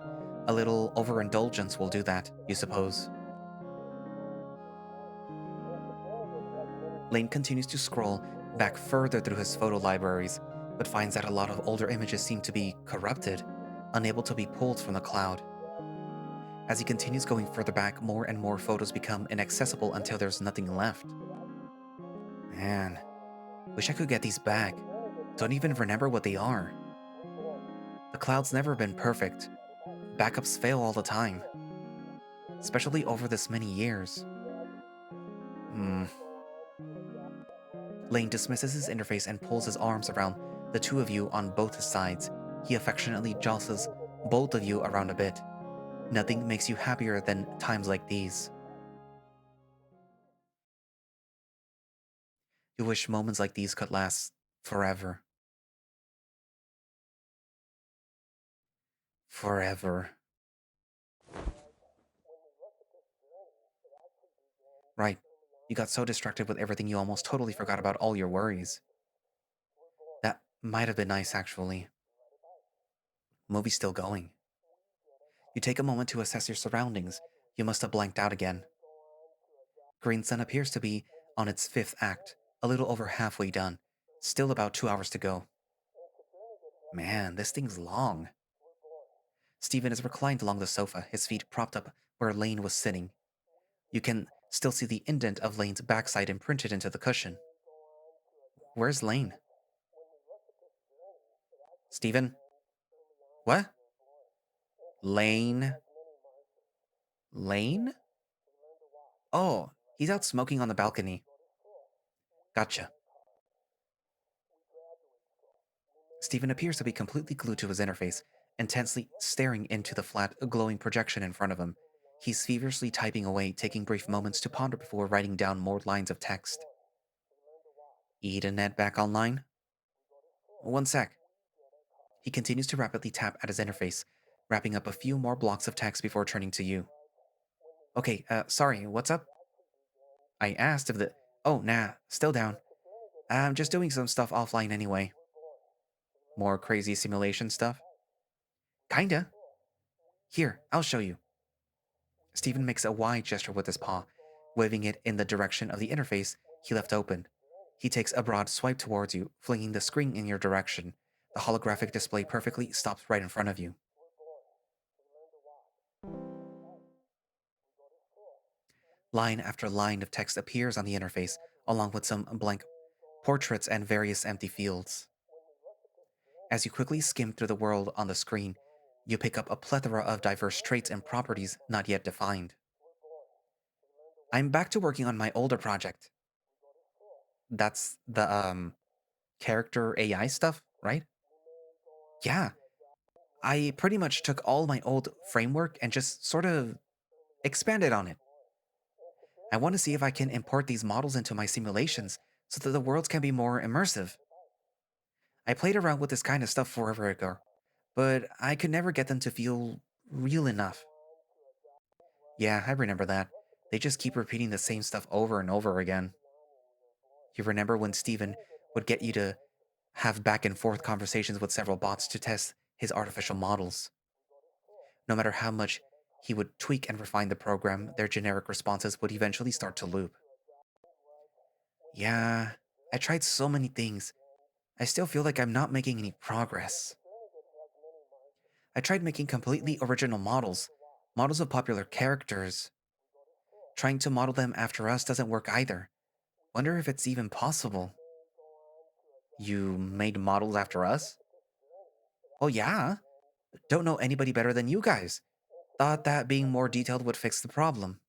A little overindulgence will do that, you suppose. Lane continues to scroll back further through his photo libraries, but finds that a lot of older images seem to be corrupted, unable to be pulled from the cloud. As he continues going further back, more and more photos become inaccessible until there's nothing left. Man, wish I could get these back. Don't even remember what they are. The cloud's never been perfect. Backups fail all the time. Especially over this many years. Lane dismisses his interface and pulls his arms around the two of you on both his sides. He affectionately jostles both of you around a bit. Nothing makes you happier than times like these. You wish moments like these could last forever. Forever. Right. You got so distracted with everything you almost totally forgot about all your worries. That might have been nice, actually. Movie's still going. You take a moment to assess your surroundings. You must have blanked out again. Green Sun appears to be on its fifth act, a little over halfway done. Still about 2 hours to go. Man, this thing's long. Stephen is reclined along the sofa, his feet propped up where Lane was sitting. You can still see the indent of Lane's backside imprinted into the cushion. Where's Lane? Stephen? What? Lane? Lane? Oh, he's out smoking on the balcony. Gotcha. Stephen appears to be completely glued to his interface, intensely staring into the flat, glowing projection in front of him. He's feverishly typing away, taking brief moments to ponder before writing down more lines of text. Edenoid back online? One sec. He continues to rapidly tap at his interface, wrapping up a few more blocks of text before turning to you. Okay, sorry, what's up? I asked if the... Oh, nah, still down. I'm just doing some stuff offline anyway. More crazy simulation stuff? Kinda. Here, I'll show you. Stephen makes a wide gesture with his paw, waving it in the direction of the interface he left open. He takes a broad swipe towards you, flinging the screen in your direction. The holographic display perfectly stops right in front of you. Line after line of text appears on the interface, along with some blank portraits and various empty fields. As you quickly skim through the world on the screen, you pick up a plethora of diverse traits and properties not yet defined. I'm back to working on my older project. That's the, character AI stuff, right? Yeah. I pretty much took all my old framework and just sort of expanded on it. I want to see if I can import these models into my simulations so that the worlds can be more immersive. I played around with this kind of stuff forever ago, but I could never get them to feel real enough. Yeah, I remember that. They just keep repeating the same stuff over and over again. You remember when Steven would get you to have back and forth conversations with several bots to test his artificial models? No matter how much he would tweak and refine the program, their generic responses would eventually start to loop. Yeah, I tried so many things. I still feel like I'm not making any progress. I tried making completely original models, models of popular characters. Trying to model them after us doesn't work either. Wonder if it's even possible. You made models after us? Oh, yeah. Don't know anybody better than you guys. Thought that being more detailed would fix the problem.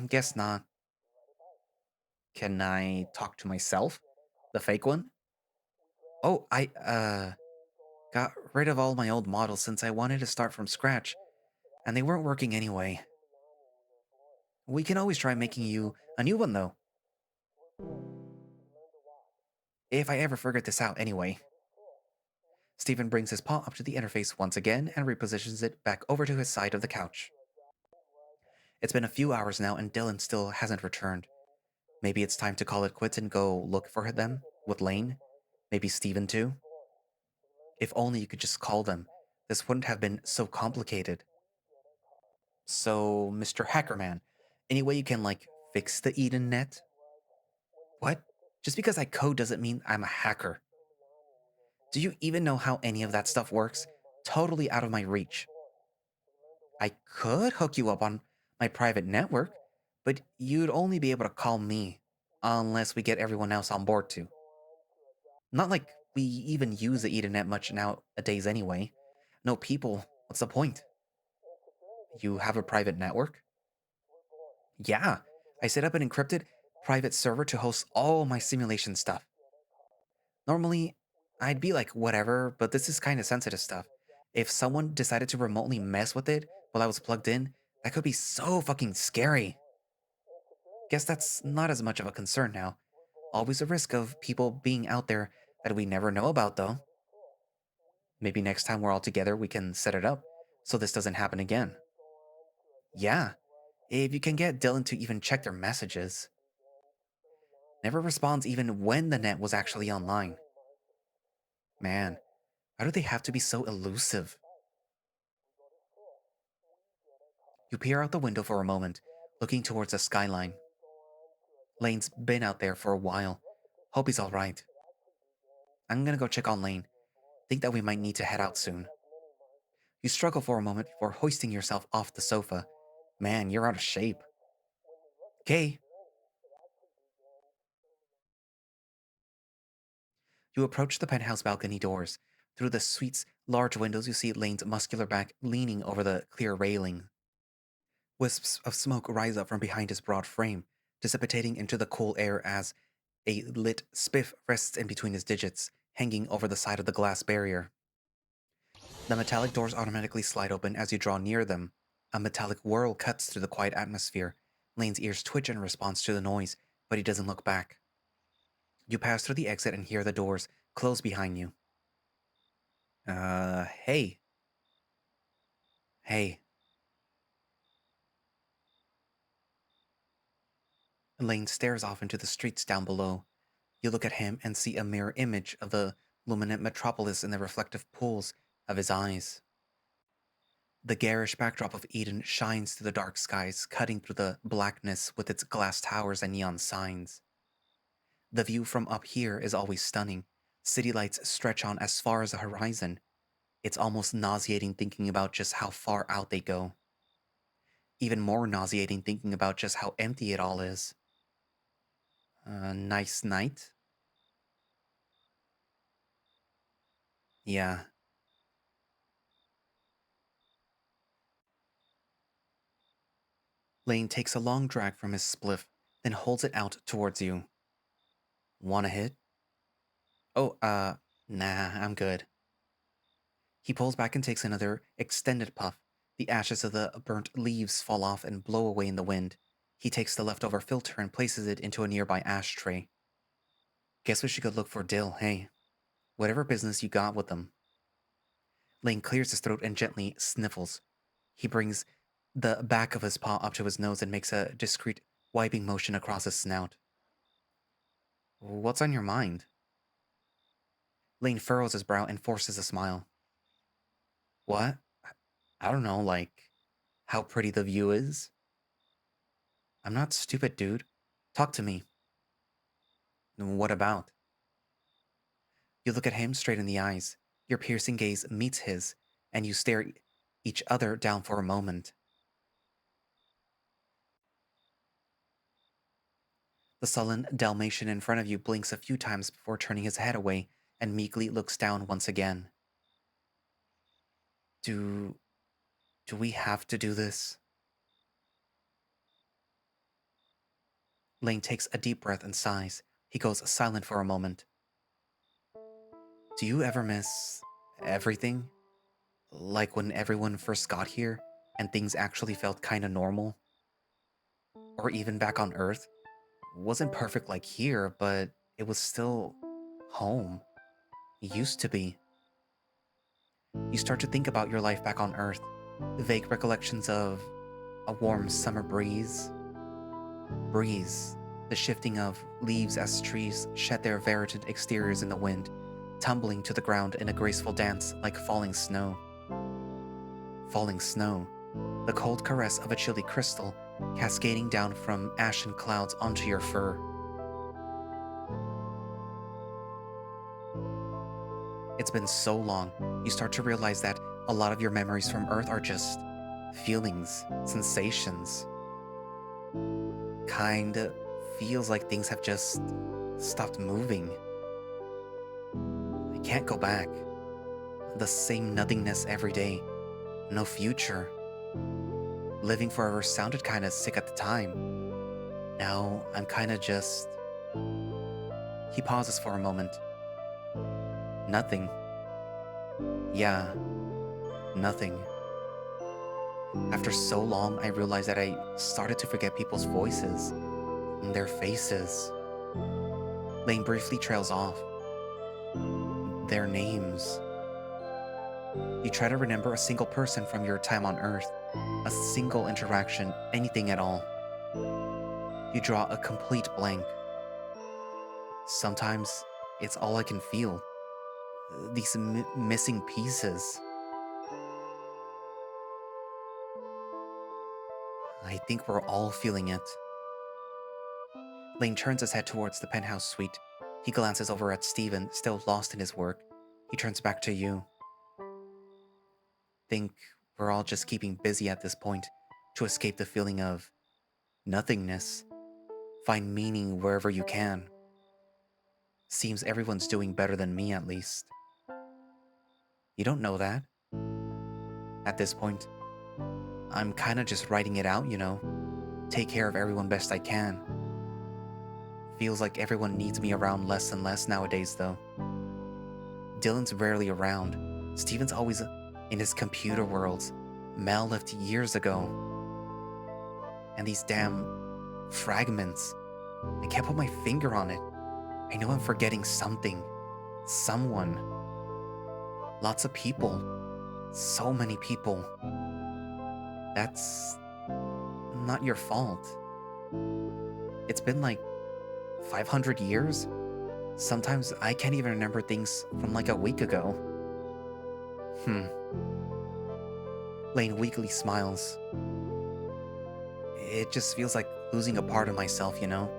Guess not. Can I talk to myself? The fake one? Oh, I got rid of all my old models since I wanted to start from scratch, and they weren't working anyway. We can always try making you a new one, though. If I ever figured this out, anyway. Stephen brings his paw up to the interface once again and repositions it back over to his side of the couch. It's been a few hours now, and Dylan still hasn't returned. Maybe it's time to call it quits and go look for them with Lane. Maybe Steven too. If only you could just call them. This wouldn't have been so complicated. So, Mr. Hackerman, any way you can, fix the Eden net? What? Just because I code doesn't mean I'm a hacker. Do you even know how any of that stuff works? Totally out of my reach. I could hook you up on my private network, but you'd only be able to call me, unless we get everyone else on board too. Not like we even use the Ethernet much nowadays anyway. No people, what's the point? You have a private network? Yeah, I set up an encrypted private server to host all my simulation stuff. Normally, I'd be like, whatever, but this is kind of sensitive stuff. If someone decided to remotely mess with it while I was plugged in, that could be so fucking scary. Guess that's not as much of a concern now. Always a risk of people being out there that we never know about, though. Maybe next time we're all together, we can set it up so this doesn't happen again. Yeah, if you can get Dylan to even check their messages. Never responds even when the net was actually online. Man, why do they have to be so elusive? You peer out the window for a moment, looking towards the skyline. Lane's been out there for a while. Hope he's alright. I'm gonna go check on Lane. Think that we might need to head out soon. You struggle for a moment before hoisting yourself off the sofa. Man, you're out of shape. Okay. You approach the penthouse balcony doors. Through the suite's large windows, you see Lane's muscular back leaning over the clear railing. Wisps of smoke rise up from behind his broad frame, dissipating into the cool air as a lit spiff rests in between his digits, hanging over the side of the glass barrier. The metallic doors automatically slide open as you draw near them. A metallic whirl cuts through the quiet atmosphere. Lane's ears twitch in response to the noise, but he doesn't look back. You pass through the exit and hear the doors close behind you. Hey. Hey. Lane stares off into the streets down below. You look at him and see a mirror image of the luminant metropolis in the reflective pools of his eyes. The garish backdrop of Eden shines through the dark skies, cutting through the blackness with its glass towers and neon signs. The view from up here is always stunning. City lights stretch on as far as the horizon. It's almost nauseating thinking about just how far out they go. Even more nauseating thinking about just how empty it all is. Nice night? Yeah. Lane takes a long drag from his spliff, then holds it out towards you. Wanna hit? Oh, nah, I'm good. He pulls back and takes another extended puff. The ashes of the burnt leaves fall off and blow away in the wind. He takes the leftover filter and places it into a nearby ashtray. Guess we should go look for Dill, hey? Whatever business you got with them. Lane clears his throat and gently sniffles. He brings the back of his paw up to his nose and makes a discreet wiping motion across his snout. What's on your mind? Lane furrows his brow and forces a smile. What? I don't know, like, how pretty the view is? I'm not stupid, dude. Talk to me. What about? You look at him straight in the eyes. Your piercing gaze meets his, and you stare each other down for a moment. The sullen Dalmatian in front of you blinks a few times before turning his head away and meekly looks down once again. Do we have to do this? Lane takes a deep breath and sighs. He goes silent for a moment. Do you ever miss everything? Like when everyone first got here and things actually felt kinda normal? Or even back on Earth? Wasn't perfect like here, but it was still home. It used to be. You start to think about your life back on Earth. Vague recollections of a warm summer breeze, the shifting of leaves as trees shed their variegated exteriors in the wind, tumbling to the ground in a graceful dance like falling snow. Falling snow, the cold caress of a chilly crystal cascading down from ashen clouds onto your fur. It's been so long, you start to realize that a lot of your memories from Earth are just feelings, sensations. Kinda feels like things have just stopped moving. I can't go back. The same nothingness every day. No future. Living forever sounded kinda sick at the time. Now I'm kinda just. He pauses for a moment. Nothing. Yeah, nothing. After so long, I realized that I started to forget people's voices, and their faces. Lane briefly trails off. Their names. You try to remember a single person from your time on Earth, a single interaction, anything at all. You draw a complete blank. Sometimes it's all I can feel. These missing pieces. I think we're all feeling it. Lane turns his head towards the penthouse suite. He glances over at Steven, still lost in his work. He turns back to you. Think we're all just keeping busy at this point to escape the feeling of nothingness. Find meaning wherever you can. Seems everyone's doing better than me, at least. You don't know that. At this point, I'm kinda just writing it out, you know. Take care of everyone best I can. Feels like everyone needs me around less and less nowadays, though. Dylan's rarely around. Steven's always in his computer worlds. Mel left years ago. And these damn fragments. I can't put my finger on it. I know I'm forgetting something. Someone. Lots of people. So many people. That's not your fault. It's been like 500 years? Sometimes I can't even remember things from like a week ago. Lane weakly smiles. It just feels like losing a part of myself, you know?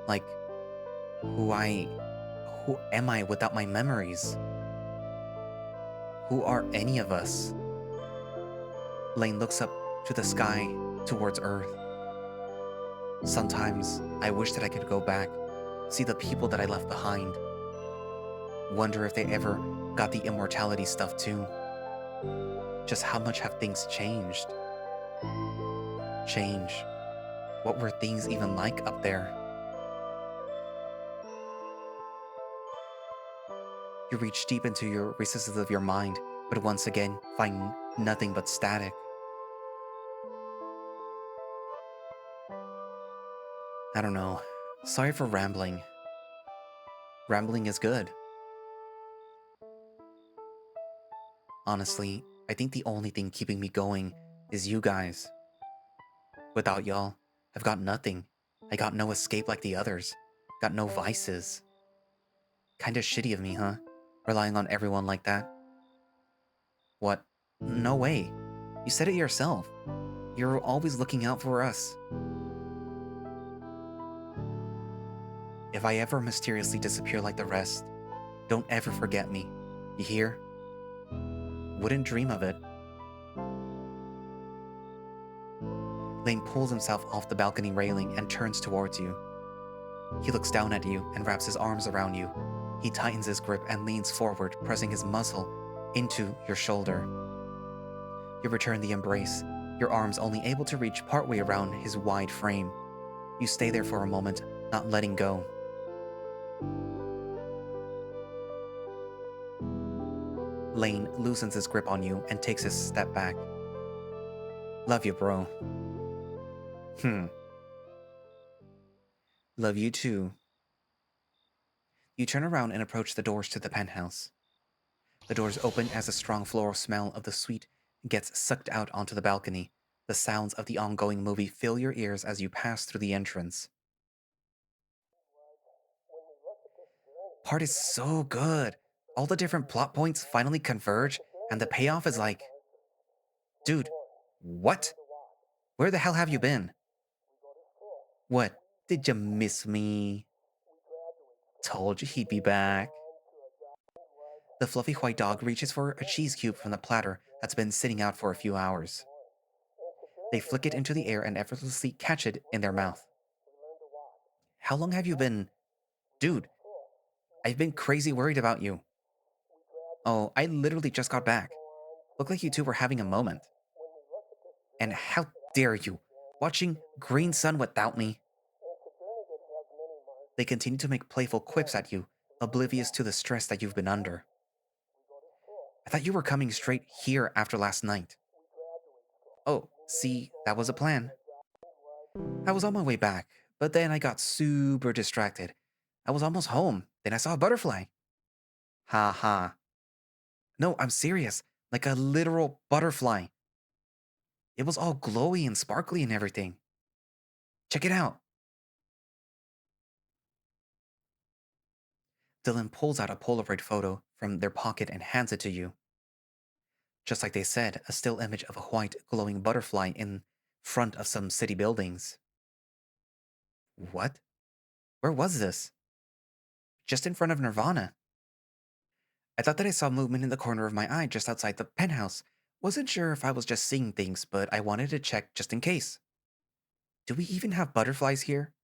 Like, who am I without my memories? Who are any of us? Lane looks up to the sky towards Earth. Sometimes I wish that I could go back, see the people that I left behind. Wonder if they ever got the immortality stuff too. Just how much have things changed? Change. What were things even like up there? You reach deep into your recesses of your mind, but once again find nothing but static. I don't know. Sorry for rambling. Rambling is good. Honestly, I think the only thing keeping me going is you guys. Without y'all, I've got nothing. I got no escape like the others. Got no vices. Kinda shitty of me, huh? Relying on everyone like that. What? No way. You said it yourself. You're always looking out for us. If I ever mysteriously disappear like the rest, don't ever forget me. You hear? Wouldn't dream of it. Lane pulls himself off the balcony railing and turns towards you. He looks down at you and wraps his arms around you. He tightens his grip and leans forward, pressing his muzzle into your shoulder. You return the embrace, your arms only able to reach partway around his wide frame. You stay there for a moment, not letting go. Lane loosens his grip on you and takes a step back. Love you, bro. Love you too. You turn around and approach the doors to the penthouse. The doors open as a strong floral smell of the suite gets sucked out onto the balcony. The sounds of the ongoing movie fill your ears as you pass through the entrance. Part is so good. All the different plot points finally converge, and the payoff is like, dude, what? Where the hell have you been? What? Did you miss me? Told you he'd be back. The fluffy white dog reaches for a cheese cube from the platter that's been sitting out for a few hours. They flick it into the air and effortlessly catch it in their mouth. How long have you been? Dude, I've been crazy worried about you. Oh, I literally just got back. Looked like you two were having a moment. And how dare you? Watching Green Sun without me? They continue to make playful quips at you, oblivious to the stress that you've been under. I thought you were coming straight here after last night. Oh, see, that was a plan. I was on my way back, but then I got super distracted. I was almost home, then I saw a butterfly. Ha ha. No, I'm serious. Like a literal butterfly. It was all glowy and sparkly and everything. Check it out. Dylan pulls out a Polaroid photo from their pocket and hands it to you. Just like they said, a still image of a white, glowing butterfly in front of some city buildings. What? Where was this? Just in front of Nirvana. I thought that I saw movement in the corner of my eye just outside the penthouse. Wasn't sure if I was just seeing things, but I wanted to check just in case. Do we even have butterflies here?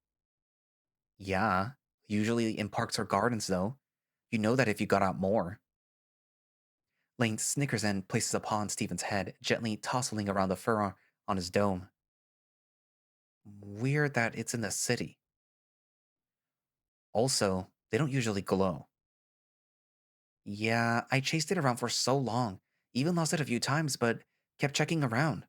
Yeah, usually in parks or gardens, though. You know that if you got out more. Lane snickers and places a paw on Stephen's head, gently tousling around the fur on his dome. Weird that it's in the city. Also, they don't usually glow. Yeah, I chased it around for so long, even lost it a few times, but kept checking around.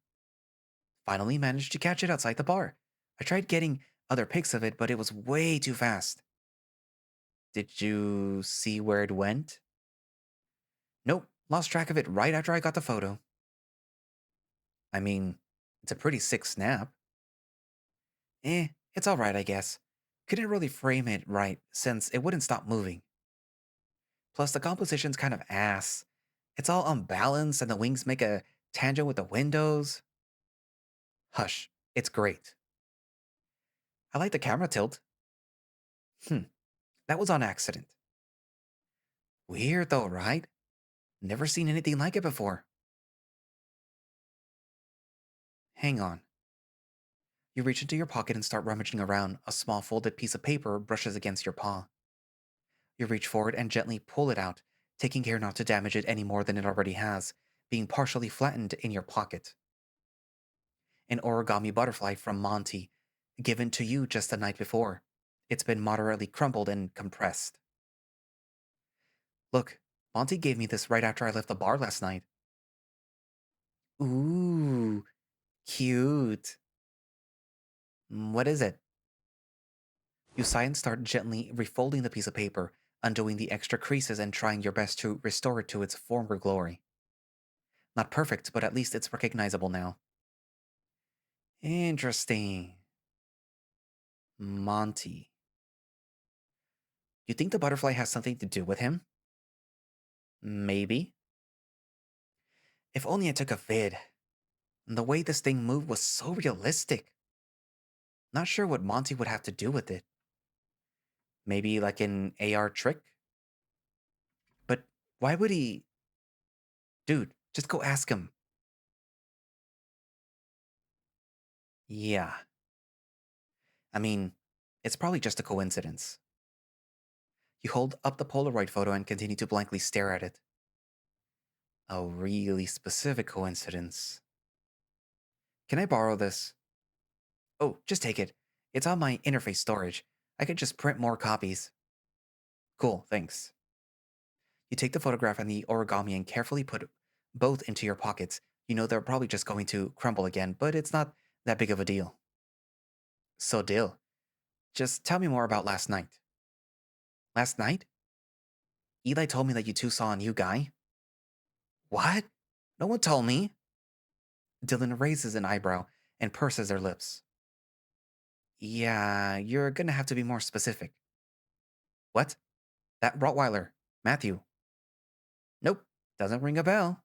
Finally managed to catch it outside the bar. I tried getting other pics of it, but it was way too fast. Did you see where it went? Nope, lost track of it right after I got the photo. I mean, it's a pretty sick snap. It's alright, I guess. Couldn't really frame it right since it wouldn't stop moving. Plus, the composition's kind of ass. It's all unbalanced and the wings make a tangent with the windows. Hush, it's great. I like the camera tilt. That was on accident. Weird though, right? Never seen anything like it before. Hang on. You reach into your pocket and start rummaging around. A small folded piece of paper brushes against your paw. You reach forward and gently pull it out, taking care not to damage it any more than it already has, being partially flattened in your pocket. An origami butterfly from Monty, given to you just the night before. It's been moderately crumpled and compressed. Look, Monty gave me this right after I left the bar last night. Ooh, cute. What is it? You sigh and start gently refolding the piece of paper, undoing the extra creases and trying your best to restore it to its former glory. Not perfect, but at least it's recognizable now. Interesting. Monty. You think the butterfly has something to do with him? Maybe. If only I took a vid. The way this thing moved was so realistic. Not sure what Monty would have to do with it. Maybe like an AR trick? But why would he. Dude, just go ask him. Yeah. I mean, it's probably just a coincidence. You hold up the Polaroid photo and continue to blankly stare at it. A really specific coincidence. Can I borrow this? Oh, just take it. It's on my interface storage. I could just print more copies. Cool, thanks. You take the photograph and the origami and carefully put both into your pockets. You know they're probably just going to crumble again, but it's not that big of a deal. So, Dill, just tell me more about last night. Last night? Eli told me that you two saw a new guy. What? No one told me. Dylan raises an eyebrow and purses their lips. Yeah, you're gonna have to be more specific. What? That Rottweiler, Matthew. Nope, doesn't ring a bell.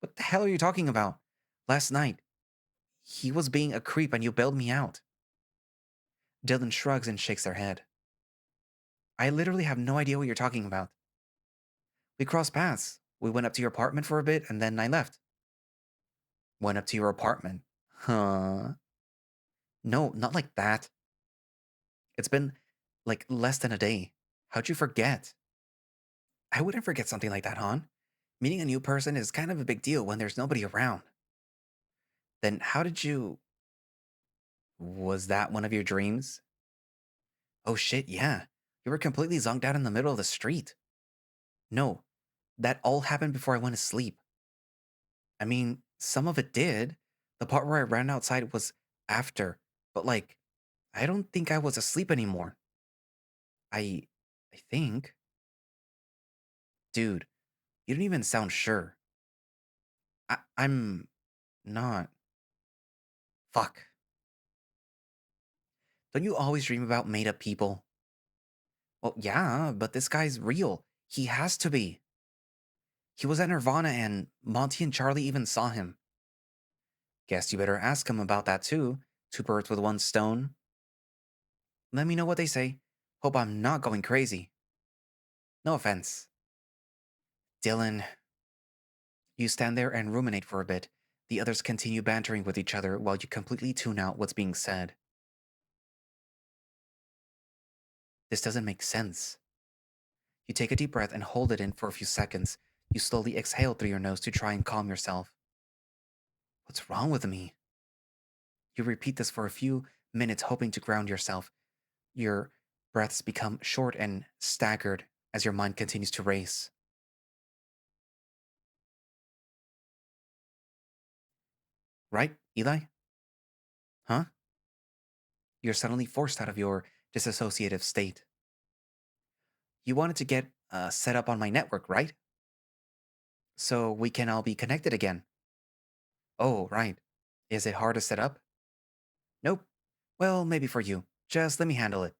What the hell are you talking about? Last night, he was being a creep and you bailed me out. Dylan shrugs and shakes their head. I literally have no idea what you're talking about. We crossed paths. We went up to your apartment for a bit and then I left. Went up to your apartment. Huh? No, not like that. It's been like less than a day. How'd you forget? I wouldn't forget something like that, hon. Meeting a new person is kind of a big deal when there's nobody around. Then how did you. Was that one of your dreams? Oh shit, yeah. You were completely zonked out in the middle of the street. No, that all happened before I went to sleep. I mean, some of it did. The part where I ran outside was after, but like, I don't think I was asleep anymore. I. I think. Dude, you don't even sound sure. I'm not. Fuck. Don't you always dream about made up people? Well, yeah, but this guy's real. He has to be. He was at Nirvana and Monty and Charlie even saw him. Guess you better ask him about that too. Two birds with one stone. Let me know what they say. Hope I'm not going crazy. No offense. Dylan. You stand there and ruminate for a bit. The others continue bantering with each other while you completely tune out what's being said. This doesn't make sense. You take a deep breath and hold it in for a few seconds. You slowly exhale through your nose to try and calm yourself. What's wrong with me? You repeat this for a few minutes, hoping to ground yourself. Your breaths become short and staggered as your mind continues to race. Right, Eli? Huh? You're suddenly forced out of your disassociative state. You wanted to get set up on my network, right? So we can all be connected again. Oh, right. Is it hard to set up? Nope. Well, maybe for you. Just let me handle it.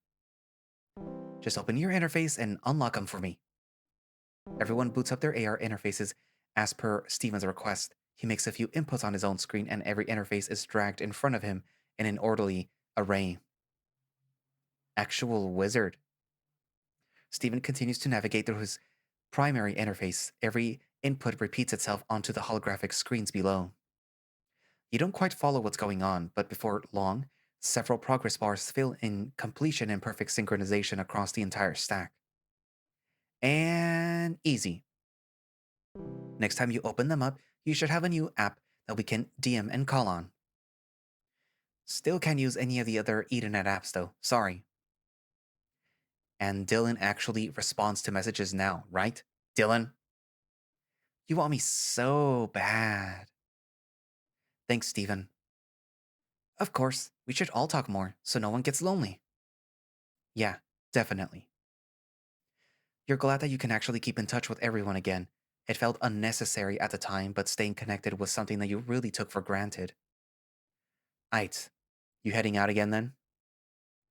Just open your interface and unlock them for me. Everyone boots up their AR interfaces as per Steven's request. He makes a few inputs on his own screen, and every interface is dragged in front of him in an orderly array. Actual wizard. Steven continues to navigate through his primary interface. Every input repeats itself onto the holographic screens below. You don't quite follow what's going on, but before long, several progress bars fill in completion and perfect synchronization across the entire stack. And easy. Next time you open them up, you should have a new app that we can DM and call on. Still can't use any of the other Ethernet apps though, sorry. And Dylan actually responds to messages now, right? Dylan? You want me so bad. Thanks, Steven. Of course, we should all talk more so no one gets lonely. Yeah, definitely. You're glad that you can actually keep in touch with everyone again. It felt unnecessary at the time, but staying connected was something that you really took for granted. Aight, you heading out again then?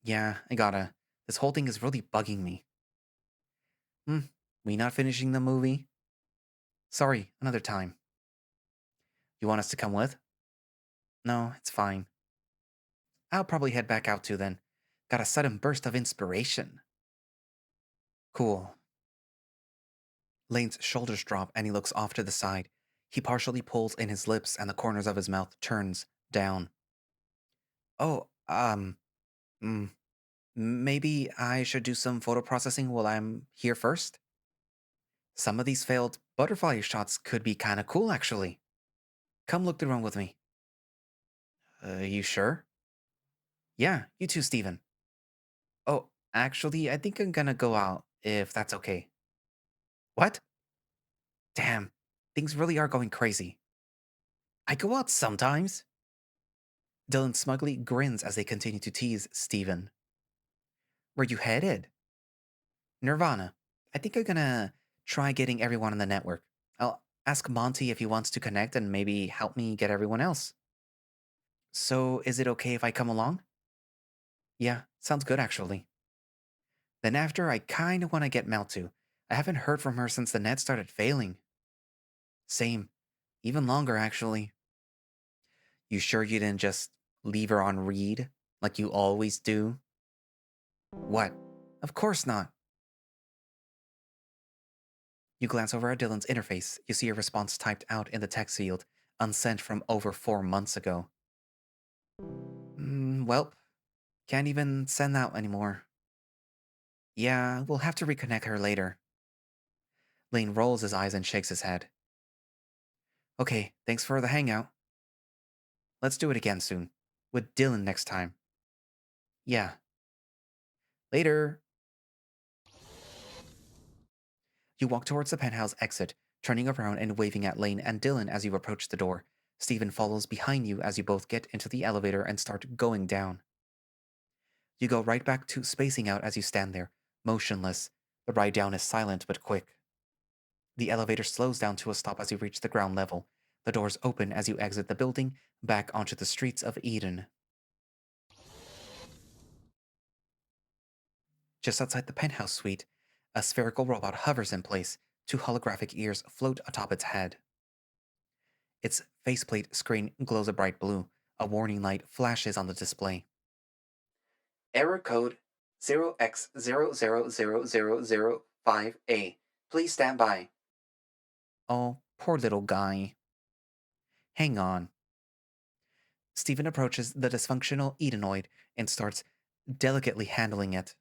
Yeah, I gotta. This whole thing is really bugging me. Hmm, we not finishing the movie? Sorry, another time. You want us to come with? No, it's fine. I'll probably head back out too then. Got a sudden burst of inspiration. Cool. Lane's shoulders drop and he looks off to the side. He partially pulls in his lips and the corners of his mouth turns down. Oh, mm, maybe I should do some photo processing while I'm here first? Some of these failed butterfly shots could be kinda cool, actually. Come look around with me. You sure? Yeah, you too, Steven. Oh, actually, I think I'm gonna go out, if that's okay. What? Damn, things really are going crazy. I go out sometimes. Dylan smugly grins as they continue to tease Steven. Where you headed? Nirvana. I think I'm gonna try getting everyone on the network. I'll ask Monty if he wants to connect and maybe help me get everyone else. So, is it okay if I come along? Yeah, sounds good actually. Then after, I kinda wanna get Mel too. I haven't heard from her since the net started failing. Same. Even longer, actually. You sure you didn't just leave her on read, like you always do? What? Of course not. You glance over at Dylan's interface. You see a response typed out in the text field, unsent from over 4 months ago. Well, can't even send that anymore. Yeah, we'll have to reconnect her later. Lane rolls his eyes and shakes his head. Okay, thanks for the hangout. Let's do it again soon. With Dylan next time. Yeah. Later. You walk towards the penthouse exit, turning around and waving at Lane and Dylan as you approach the door. Stephen follows behind you as you both get into the elevator and start going down. You go right back to spacing out as you stand there, motionless. The ride down is silent but quick. The elevator slows down to a stop as you reach the ground level. The doors open as you exit the building, back onto the streets of Eden. Just outside the penthouse suite, a spherical robot hovers in place. Two holographic ears float atop its head. Its faceplate screen glows a bright blue. A warning light flashes on the display. Error code 0x000005A. Please stand by. Oh, poor little guy. Hang on. Stephen approaches the dysfunctional Edenoid and starts delicately handling it.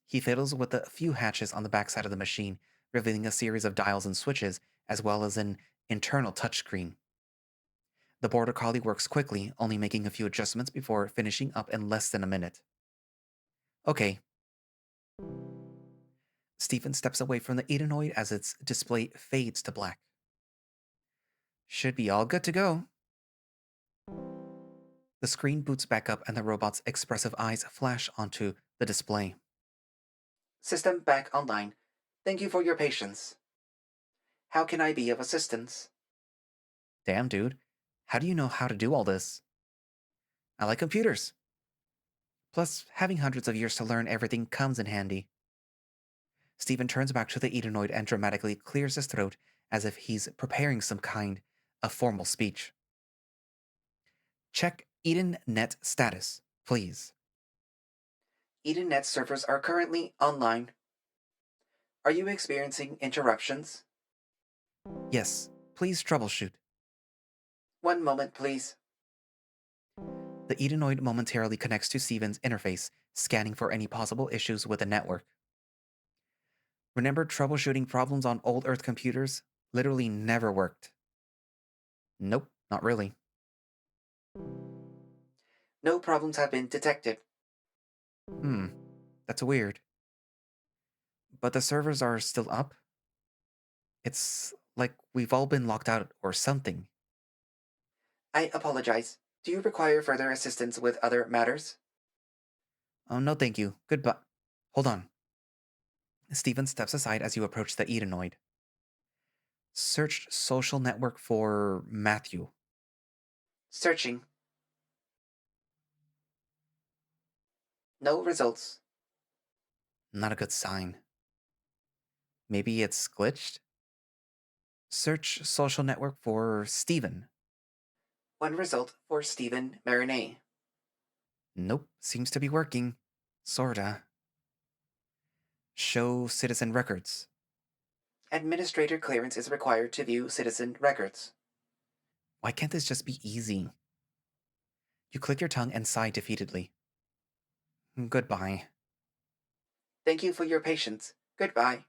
He fiddles with the few hatches on the backside of the machine, revealing a series of dials and switches, as well as an internal touchscreen. The border collie works quickly, only making a few adjustments before finishing up in less than a minute. Okay. Stephen steps away from the Edenoid as its display fades to black. Should be all good to go. The screen boots back up and the robot's expressive eyes flash onto the display. System back online. Thank you for your patience. How can I be of assistance? Damn, dude. How do you know how to do all this? I like computers. Plus, having hundreds of years to learn everything comes in handy. Stephen turns back to the Edenoid and dramatically clears his throat as if he's preparing some kind of formal speech. Check EdenNet status, please. EdenNet servers are currently online. Are you experiencing interruptions? Yes, please troubleshoot. One moment, please. The Edenoid momentarily connects to Steven's interface, scanning for any possible issues with the network. Remember troubleshooting problems on old Earth computers? Literally never worked. Nope, not really. No problems have been detected. That's weird. But the servers are still up? It's like we've all been locked out or something. I apologize. Do you require further assistance with other matters? Oh, no thank you. Goodbye. Hold on. Stephen steps aside as you approach the Edenoid. Search social network for Matthew. Searching. No results. Not a good sign. Maybe it's glitched? Search social network for Steven. One result for Stephen Marinette. Nope, seems to be working. Sorta. Show citizen records. Administrator clearance is required to view citizen records. Why can't this just be easy? You click your tongue and sigh defeatedly. Goodbye. Thank you for your patience. Goodbye.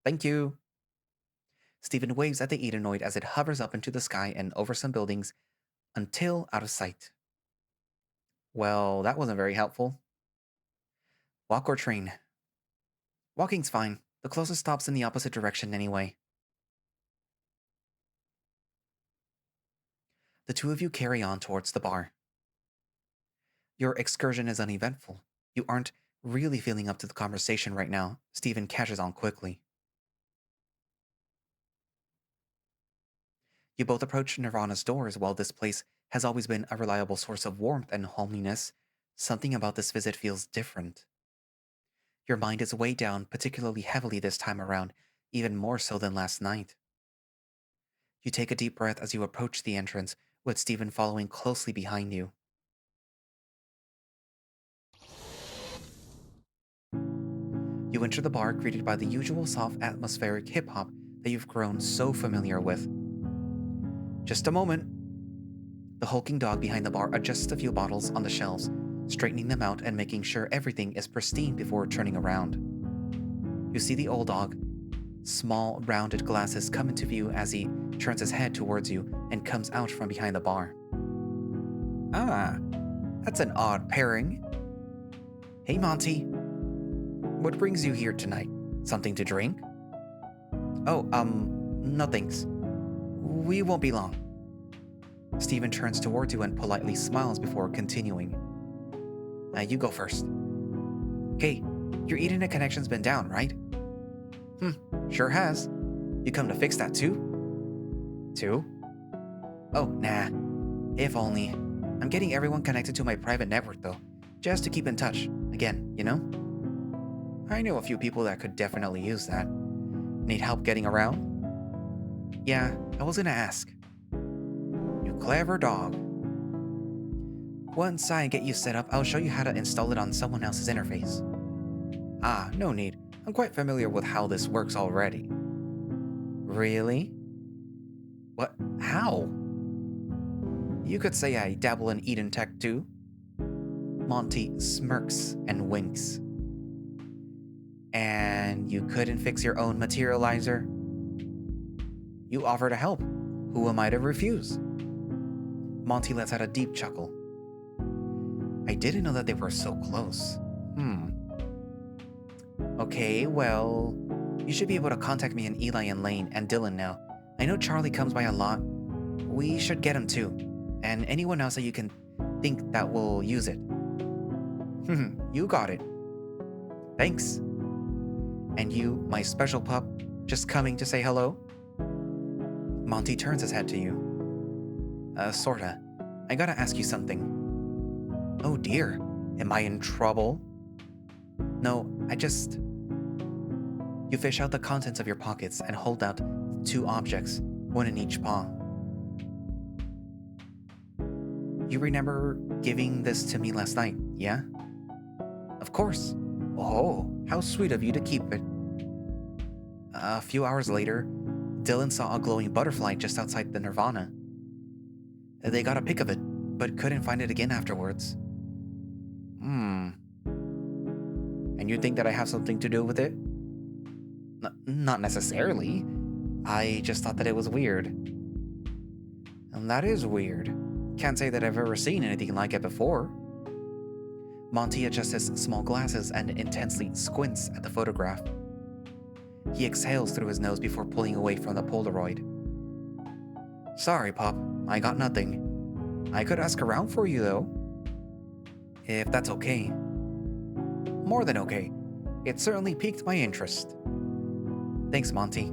Thank you. Stephen waves at the Edenoid as it hovers up into the sky and over some buildings until out of sight. Well, that wasn't very helpful. Walk or train? Walking's fine. The closest stop's in the opposite direction anyway. The two of you carry on towards the bar. Your excursion is uneventful. You aren't really feeling up to the conversation right now. Stephen catches on quickly. You both approach Nirvana's doors. While this place has always been a reliable source of warmth and homeliness, something about this visit feels different. Your mind is weighed down particularly heavily this time around, even more so than last night. You take a deep breath as you approach the entrance, with Stephen following closely behind you. You enter the bar greeted by the usual soft atmospheric hip-hop that you've grown so familiar with. Just a moment. The hulking dog behind the bar adjusts a few bottles on the shelves, straightening them out and making sure everything is pristine before turning around. You see the old dog. Small, rounded glasses come into view as he turns his head towards you and comes out from behind the bar. Ah, that's an odd pairing. Hey, Monty. What brings you here tonight? Something to drink? Oh, no thanks. We won't be long. Stephen turns towards you and politely smiles before continuing. You go first. Hey, your Ethernet connection's been down, right? Sure has. You come to fix that too? Too? Oh, nah. If only. I'm getting everyone connected to my private network though, just to keep in touch. Again, you know? I know a few people that could definitely use that. Need help getting around? Yeah, I was gonna ask. You clever dog. Once I get you set up, I'll show you how to install it on someone else's interface. Ah, no need. I'm quite familiar with how this works already. Really? What? How? You could say I dabble in Eden tech too. Monty smirks and winks. And you couldn't fix your own materializer? You offer to help. Who am I to refuse? Monty lets out a deep chuckle. I didn't know that they were so close. Okay, well, you should be able to contact me and Eli and Lane and Dylan now. I know Charlie comes by a lot. We should get him too. And anyone else that you can think that will use it. You got it. Thanks. And you, my special pup, just coming to say hello? Monty turns his head to you. Sorta. I gotta ask you something. Oh dear, am I in trouble? No, You fish out the contents of your pockets and hold out two objects, one in each paw. You remember giving this to me last night, yeah? Of course. Oh, how sweet of you to keep it. A few hours later, Dylan saw a glowing butterfly just outside the Nirvana. They got a pic of it, but couldn't find it again afterwards. And you think that I have something to do with it? Not necessarily. I just thought that it was weird. And that is weird. Can't say that I've ever seen anything like it before. Monty adjusts his small glasses and intensely squints at the photograph. He exhales through his nose before pulling away from the Polaroid. Sorry, Pop. I got nothing. I could ask around for you, though. If that's okay. More than okay. It certainly piqued my interest. Thanks, Monty.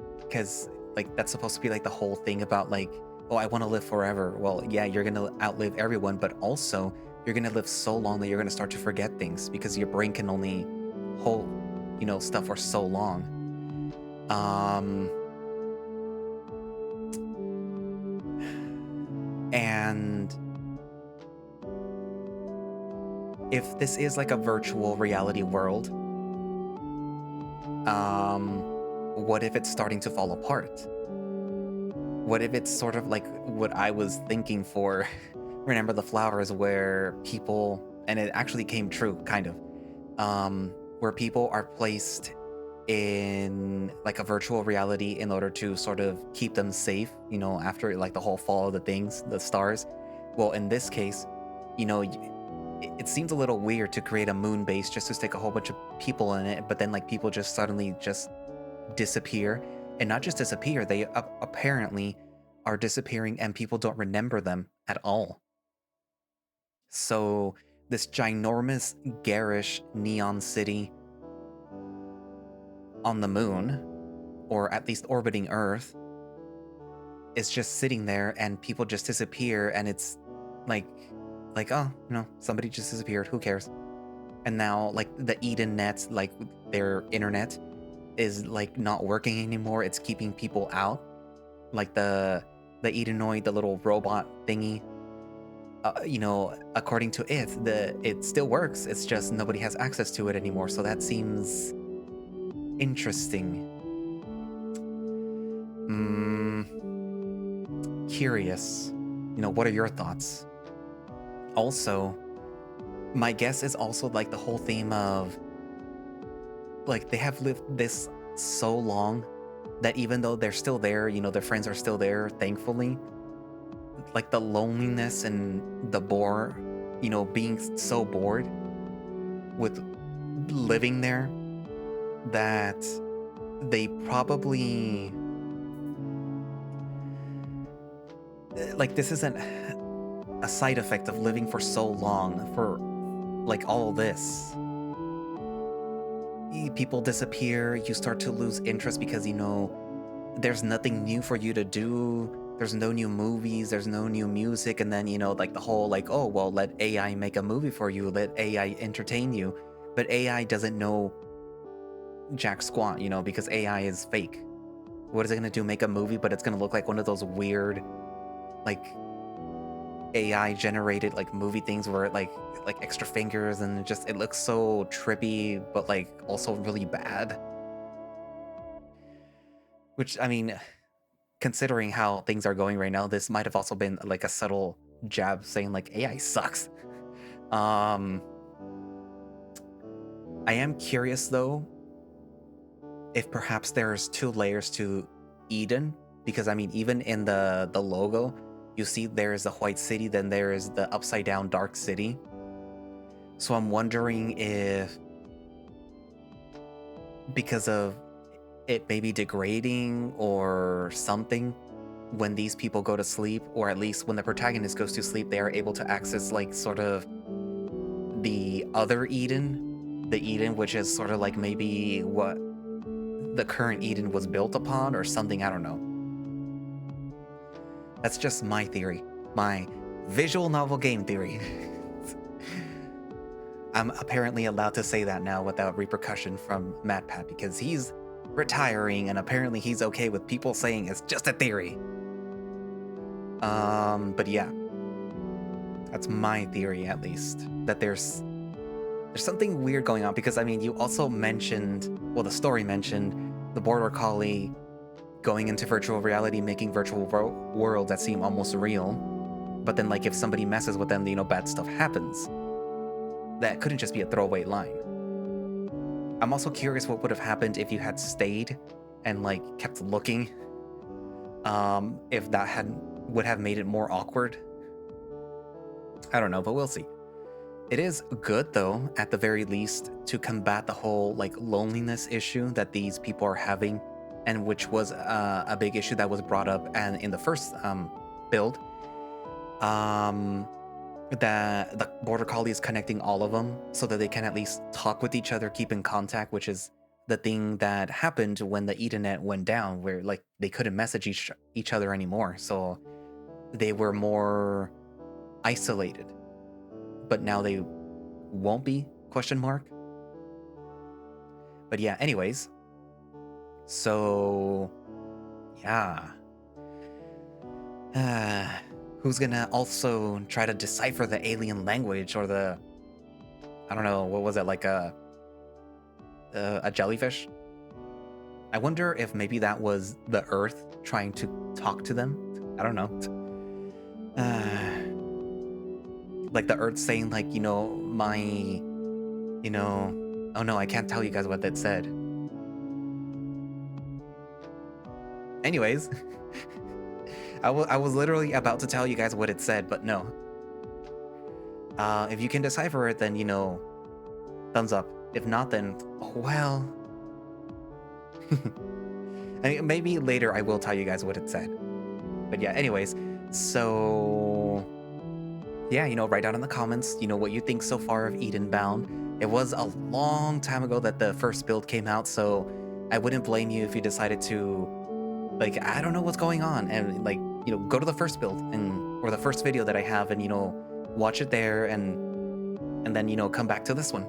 because like that's supposed to be like the whole thing about like, oh, I want to live forever. Well, yeah, you're gonna outlive everyone, but also you're gonna live so long that you're gonna start to forget things because your brain can only hold, stuff for so long. And if this is like a virtual reality world, what if it's starting to fall apart? What if it's sort of like what I was thinking for Remember the Flowers, where people, and it actually came true, kind of, where people are placed in like a virtual reality in order to sort of keep them safe, after like the whole fall of the things, the stars. Well, in this case, it seems a little weird to create a moon base just to stick a whole bunch of people in it, but then like people just suddenly just disappear, and not just disappear, they apparently are disappearing and people don't remember them at all. So this ginormous, garish neon city on the moon, or at least orbiting Earth, is just sitting there and people just disappear, and it's like, oh, somebody just disappeared, who cares? And now like the Edenet, like their internet is like not working anymore. It's keeping people out. Like the Edenoid, the little robot thingy, according to it still works. It's just nobody has access to it anymore. So that seems interesting. Curious. What are your thoughts? Also, my guess is also like the whole theme of like they have lived this so long that even though they're still there, their friends are still there, thankfully, like the loneliness and the bore, being so bored with living there, that they probably like this isn't a side effect of living for so long, for like all this. People disappear, you start to lose interest because there's nothing new for you to do. There's no new movies, there's no new music, and then like the whole like, oh well, let AI make a movie for you, let AI entertain you. But AI doesn't know jack squat, because AI is fake. What is it gonna do? Make a movie, but it's gonna look like one of those weird like AI generated like movie things where it like extra fingers, and it looks so trippy, but like also really bad. Which, I mean, considering how things are going right now, this might have also been like a subtle jab saying like AI sucks. I am curious though if perhaps there's two layers to Eden, because I mean, even in the logo, you see there's the white city, then there is the upside down dark city. So I'm wondering if, because of it maybe degrading or something, when these people go to sleep, or at least when the protagonist goes to sleep, they are able to access like sort of the other Eden, the Eden which is sort of like maybe what the current Eden was built upon or something, I don't know. That's just my theory, my visual novel game theory. I'm apparently allowed to say that now without repercussion from Matpatted, because he's retiring and apparently he's okay with people saying it's just a theory. But yeah, that's my theory, at least, that there's something weird going on, because I mean, you also mentioned, well, the story mentioned the border collie going into virtual reality, making virtual worlds that seem almost real, but then like if somebody messes with them, bad stuff happens. That couldn't just be a throwaway line. I'm also curious what would have happened if you had stayed and like kept looking. If that would have made it more awkward. I don't know, but we'll see. It is good though, at the very least, to combat the whole like loneliness issue that these people are having, and which was a big issue that was brought up and in the first build. That the border collie is connecting all of them so that they can at least talk with each other, keep in contact, which is the thing that happened when the Edenet went down, where like they couldn't message each other anymore, so they were more isolated. But now they won't be? Question mark. But yeah, anyways. So yeah. Who's gonna also try to decipher the alien language or the, I don't know, what was it, like a jellyfish? I wonder if maybe that was the Earth trying to talk to them. I don't know. Like the Earth saying, like, oh no, I can't tell you guys what that said. Anyways, I was literally about to tell you guys what it said, but no. If you can decipher it, then, thumbs up. If not, then, well... I mean, maybe later I will tell you guys what it said. But yeah, anyways, so... Yeah, write down in the comments, what you think so far of Edenbound. It was a long time ago that the first build came out, so I wouldn't blame you if you decided to, like, I don't know what's going on, and, like, go to the first build, or the first video that I have, and, watch it there, and then, come back to this one.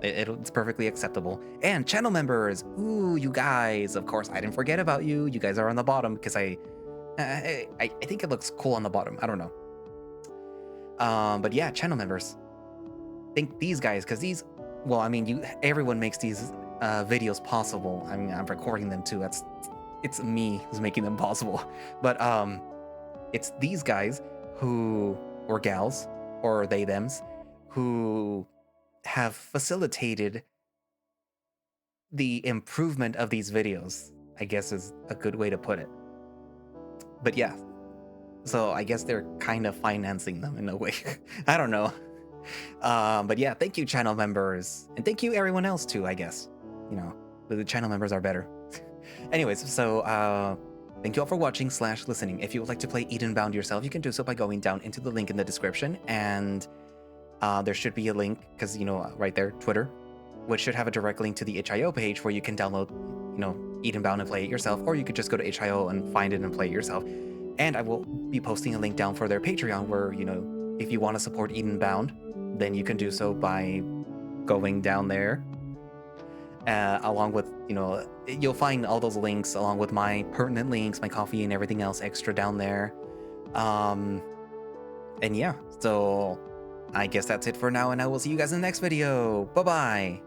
It's perfectly acceptable. And channel members, ooh, you guys, of course, I didn't forget about you. You guys are on the bottom, because I think it looks cool on the bottom. I don't know. But yeah, channel members. Think these guys, because these, well, I mean, everyone makes these videos possible. I mean, I'm recording them too. It's me who's making them possible. But it's these guys or gals, or they thems, who have facilitated the improvement of these videos, I guess is a good way to put it. But yeah, so I guess they're kind of financing them in a way. I don't know. But yeah, thank you, channel members. And thank you, everyone else, too, I guess. The channel members are better. Anyways, so thank you all for watching / listening. If you would like to play Edenbound yourself, you can do so by going down into the link in the description. And there should be a link, because, right there, Twitter, which should have a direct link to the HIO page where you can download, Edenbound and play it yourself, or you could just go to HIO and find it and play it yourself. And I will be posting a link down for their Patreon where, if you want to support Edenbound, then you can do so by going down there. Along with, you'll find all those links along with my pertinent links, my coffee and everything else extra down there. And yeah, so I guess that's it for now, and I will see you guys in the next video. Bye-bye!